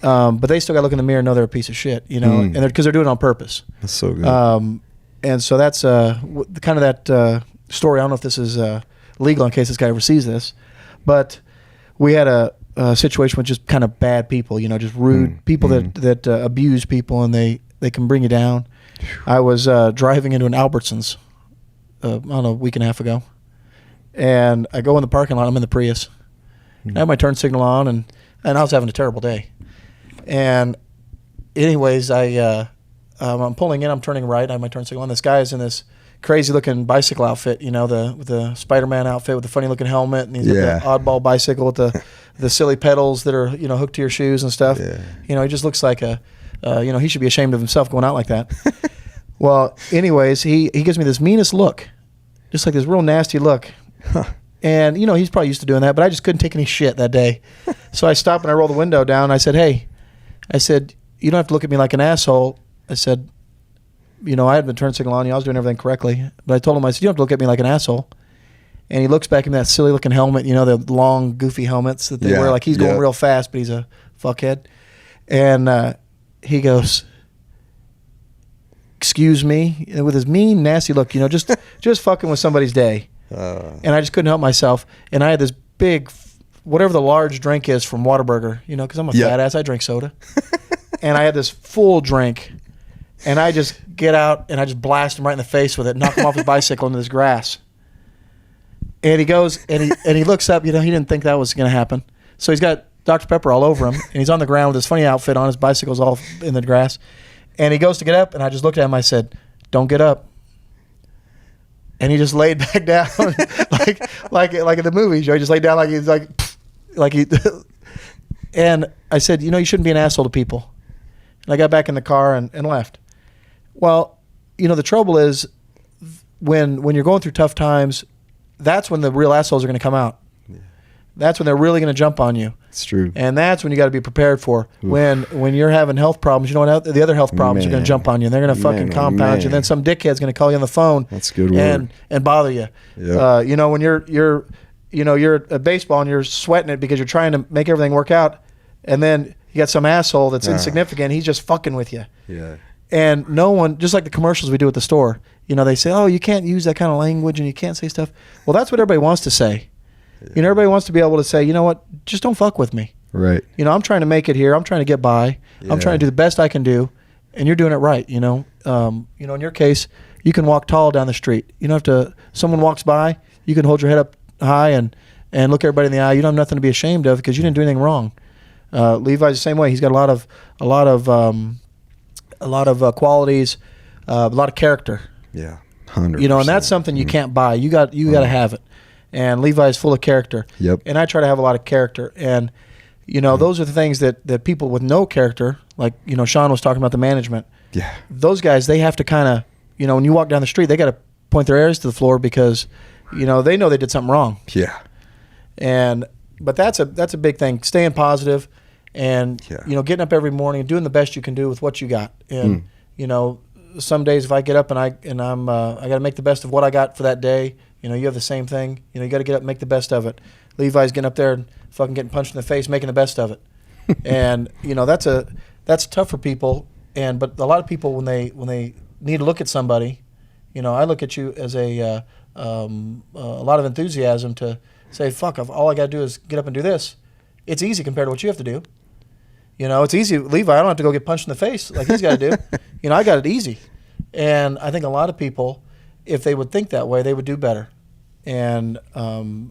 S2: but they still got to look in the mirror and know they're a piece of shit. And because they're doing it on purpose.
S1: That's so good.
S2: And so that's kind of that story. I don't know if this is legal in case this guy ever sees this, but we had a situation with just kind of bad people, just rude people that abuse people, and they can bring you down. I was driving into an Albertsons, I don't know, a week and a half ago, and I go in the parking lot. I'm in the Prius. I have my turn signal on, and I was having a terrible day. And anyways, I'm pulling in. I'm turning right. I have my turn signal on. This guy is in this crazy-looking bicycle outfit, with the Spider-Man outfit with the funny-looking helmet, and he's got the oddball bicycle with the silly pedals that are hooked to your shoes and stuff. Yeah. He just looks like he should be ashamed of himself going out like that. Well, anyways, he gives me this meanest look, just like this real nasty look. And he's probably used to doing that, but I just couldn't take any shit that day. So I stopped and I rolled the window down. And I said, "Hey," "you don't have to look at me like an asshole." I said, I had been turn signal on you. I was doing everything correctly. But I told him, I said, "You don't have to look at me like an asshole." And he looks back at me, that silly looking helmet, the long, goofy helmets that they wear, like he's going real fast, but he's a fuckhead. And he goes, "Excuse me," with his mean, nasty look, just fucking with somebody's day. And I just couldn't help myself. And I had this big, whatever the large drink is from Whataburger, because I'm a fat ass, I drink soda. And I had this full drink. And I just get out and I just blast him right in the face with it, knock him off his bicycle into this grass. And he goes and he looks up, he didn't think that was going to happen. So he's got Dr. Pepper all over him, and he's on the ground with his funny outfit on, his bicycle's all in the grass, and he goes to get up, and I just looked at him. I said, "Don't get up." And he just laid back down, like in the movies. He just laid down like he's like he. And I said, you shouldn't be an asshole to people. And I got back in the car and left. Well, the trouble is when you're going through tough times, that's when the real assholes are going to come out. Yeah. That's when they're really going to jump on you.
S1: It's true.
S2: And that's when you got to be prepared for. Oof. When you're having health problems, the other health problems are going to jump on you. And they're going to fucking compound you. And then some dickhead's going to call you on the phone.
S1: That's a good word.
S2: And bother you.
S1: Yeah.
S2: When you're at baseball and you're sweating it because you're trying to make everything work out, and then you got some asshole that's insignificant. He's just fucking with you.
S1: Yeah.
S2: And no one, just like the commercials we do at the store, they say, oh, you can't use that kind of language and you can't say stuff. Well, that's what everybody wants to say. Yeah. Everybody wants to be able to say, you know what, just don't fuck with me.
S1: Right.
S2: I'm trying to make it here. I'm trying to get by. Yeah. I'm trying to do the best I can do, and you're doing it right. In your case, you can walk tall down the street. You don't have to. Someone walks by, you can hold your head up high and look everybody in the eye. You don't have nothing to be ashamed of because you didn't do anything wrong. Levi's the same way. He's got a lot of qualities, a lot of character.
S1: Yeah, 100%.
S2: And that's something you can't buy. You got to have it. And Levi's full of character.
S1: Yep.
S2: And I try to have a lot of character. And those are the things that people with no character, like Sean was talking about the management.
S1: Yeah.
S2: Those guys, they have to kind of when you walk down the street, they got to point their ears to the floor because they know they did something wrong.
S1: Yeah.
S2: But that's a big thing. Staying positive, and getting up every morning and doing the best you can do with what you got. And some days if I get up and I got to make the best of what I got for that day. You have the same thing. You got to get up and make the best of it. Levi's getting up there and fucking getting punched in the face, making the best of it. And that's tough for people. But a lot of people when they need to look at somebody, I look at you as a lot of enthusiasm to say, fuck, all I got to do is get up and do this. It's easy compared to what you have to do. It's easy. Levi, I don't have to go get punched in the face like he's got to do. I got it easy. And I think a lot of people, if they would think that way, they would do better. And,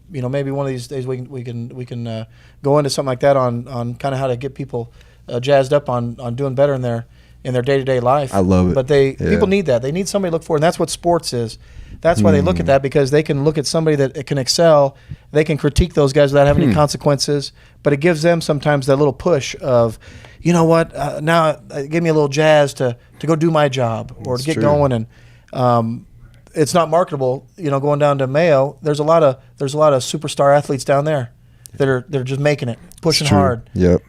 S2: maybe one of these days we can go into something like that on kind of how to get people jazzed up on doing better in their day-to-day life.
S1: I love it.
S2: But people need that. They need somebody to look for, and that's what sports is. That's why they look at that, because they can look at somebody that can excel. They can critique those guys without having any consequences, but it gives them sometimes that little push of, now give me a little jazz to go do my job or to get going. And it's not marketable, going down to Mayo. There's a lot of superstar athletes down there that are just making it, pushing hard.
S1: Yep.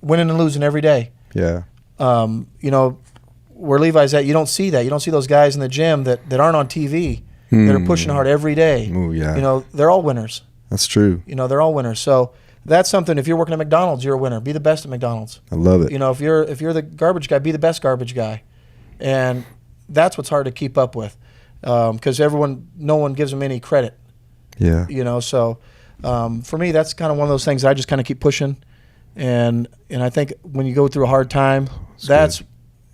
S2: Winning and losing every day.
S1: Yeah.
S2: Where Levi's at, you don't see that. You don't see those guys in the gym that aren't on TV that are pushing hard every day.
S1: Ooh, yeah.
S2: They're all winners.
S1: That's true.
S2: They're all winners. So that's something. If you're working at McDonald's, you're a winner. Be the best at McDonald's.
S1: I love it.
S2: If you're the garbage guy, be the best garbage guy. And that's what's hard to keep up with, because no one gives them any credit.
S1: Yeah.
S2: So for me, that's kind of one of those things I just kind of keep pushing. And I think when you go through a hard time,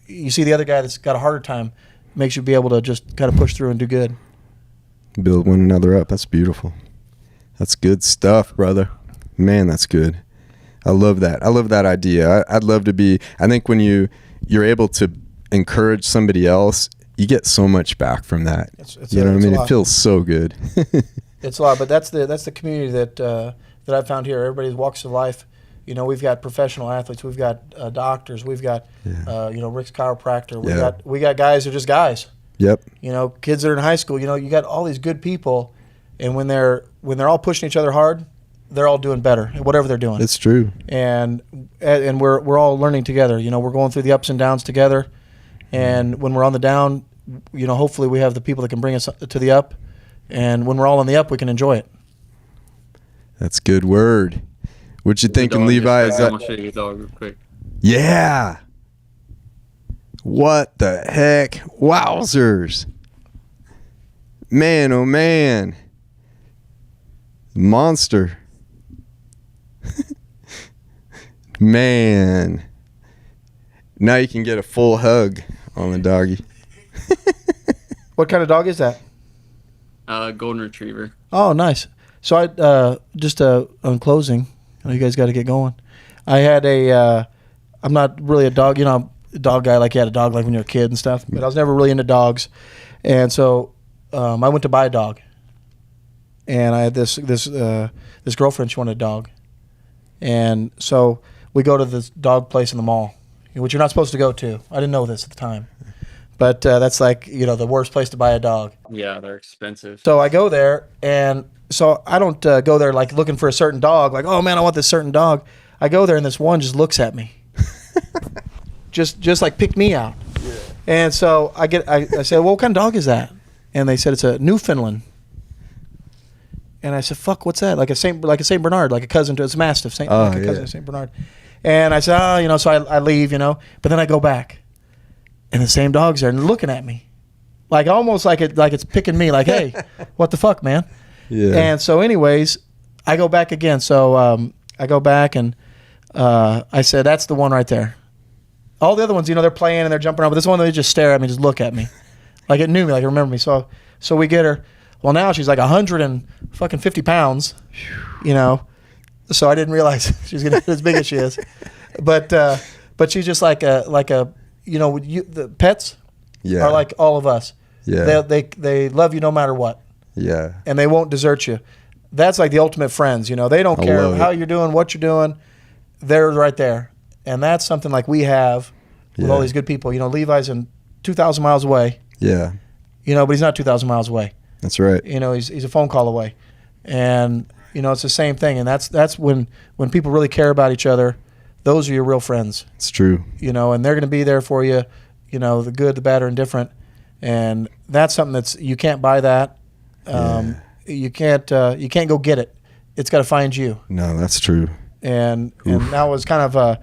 S2: you see the other guy that's got a harder time, makes you be able to just kind of push through and do good.
S1: Build one another up. That's beautiful. That's good stuff, brother. Man, that's good. I love that. I love that idea. I'd love to be. I think when you're able to encourage somebody else, you get so much back from that. You know what I mean? It feels so good.
S2: It's a lot, but that's the community that I've found here. Everybody's walks of life. We've got professional athletes. We've got doctors. We've got Rick's chiropractor. We got guys who are just guys.
S1: Yep.
S2: Kids that are in high school. You got all these good people, and when they're all pushing each other hard, they're all doing better at whatever they're doing.
S1: It's true.
S2: And we're all learning together. We're going through the ups and downs together, and when we're on the down, hopefully we have the people that can bring us to the up, and when we're all on the up, we can enjoy it.
S1: That's good word. What you thinking, Levi?
S3: I'm gonna show you the dog real quick.
S1: Yeah. What the heck? Wowzers. Man, oh man. Monster. Man. Now you can get a full hug on the doggy.
S2: What kind of dog is that?
S3: Golden Retriever.
S2: Oh, nice. So I just on closing, I know you guys got to get going. I had a. I'm not really a dog, a dog guy like you had a dog like when you're a kid and stuff. But I was never really into dogs, and so I went to buy a dog. And I had this girlfriend. She wanted a dog, and so we go to this dog place in the mall, which you're not supposed to go to. I didn't know this at the time, but that's like the worst place to buy a dog.
S3: Yeah, they're expensive.
S2: So I go there, and so I don't go there like looking for a certain dog. Like, oh man, I want this certain dog. I go there, and this one just looks at me. just like picked me out. Yeah. And so I said, well, what kind of dog is that? And they said it's a Newfoundland. And I said, fuck, what's that? Like a Saint Bernard, like a cousin to a Mastiff, cousin to Saint Bernard. And I said, so I leave, but then I go back, and the same dog's there and looking at me, like almost like it's picking me, like, hey, what the fuck, man? Yeah. And so, anyways, I go back again. So I go back and I said, that's the one right there. All the other ones, they're playing and they're jumping around, but this one they just stare at me, just look at me, like it knew me, like it remembered me. So we get her. Well, now she's like 150 pounds, So I didn't realize she's gonna get as big as she is, but she's just like the pets are like all of us. Yeah, they love you no matter what. Yeah, and they won't desert you. That's like the ultimate friends. They don't care how you're doing, what you're doing. They're right there, and that's something like we have with all these good people. Levi's in 2,000 miles away. Yeah, but he's not 2,000 miles away. That's right. He's a phone call away, and it's the same thing. And that's when people really care about each other. Those are your real friends. It's true. And they're going to be there for you. The good, the bad, or indifferent. And that's something you can't buy that. You can't go get it. It's got to find you. No, that's true. And that was kind of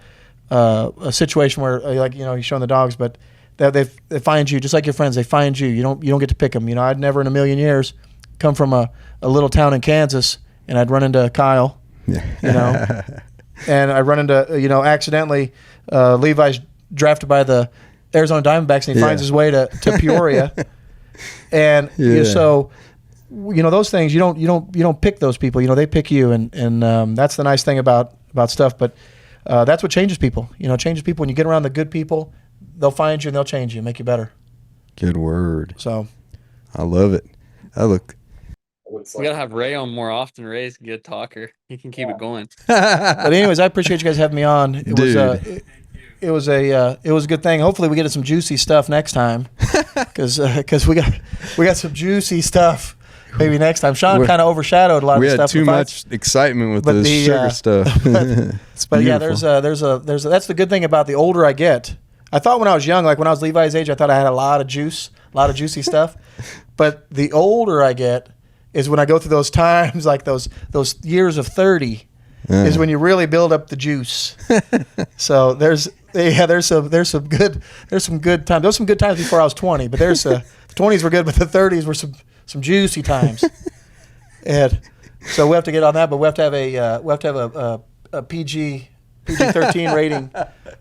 S2: a situation where you're showing the dogs, but they find you just like your friends. They find you. You don't get to pick them. I'd never in a million years come from a little town in Kansas and I'd run into Kyle. Yeah. And I run into accidentally Levi's drafted by the Arizona Diamondbacks and he finds his way to Peoria. And so those things you don't pick those people. They pick you, and that's the nice thing about stuff. But that's what changes people. Changes people when you get around the good people. They'll find you and they'll change you, make you better. Good word. So, I love it.
S3: We gotta have Ray on more often. Ray's a good talker. He can keep it going.
S2: But anyways, I appreciate you guys having me on. It was a good thing. Hopefully, we get some juicy stuff next time, because we got some juicy stuff. Maybe next time. Sean kind of overshadowed a lot of the stuff. We had too much excitement with the sugar stuff. But yeah, there's that's the good thing about the older I get. I thought when I was young, like when I was Levi's age, I thought I had a lot of juicy stuff. But the older I get is when I go through those times, like those years of 30, is when you really build up the juice. So there's some good times. There was some good times before I was 20, but the 20s were good, but the 30s were some juicy times. And so we have to get on that, but we have to have a PG-13 rating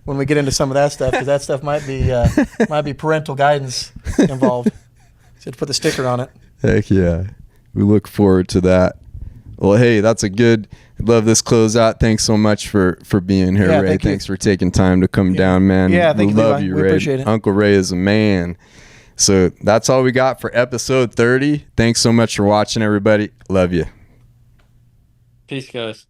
S2: when we get into some of that stuff, because that stuff might be parental guidance involved. So to put the sticker on it. Heck yeah. We look forward to that. Well, hey, that's love this closeout. Thanks so much for being here, Ray. Thanks for taking time to come down, man. Yeah, thank you, Levi. Love you, Ray. We appreciate it. Uncle Ray is a man. So that's all we got for episode 30. Thanks so much for watching, everybody. Love you.
S3: Peace, guys.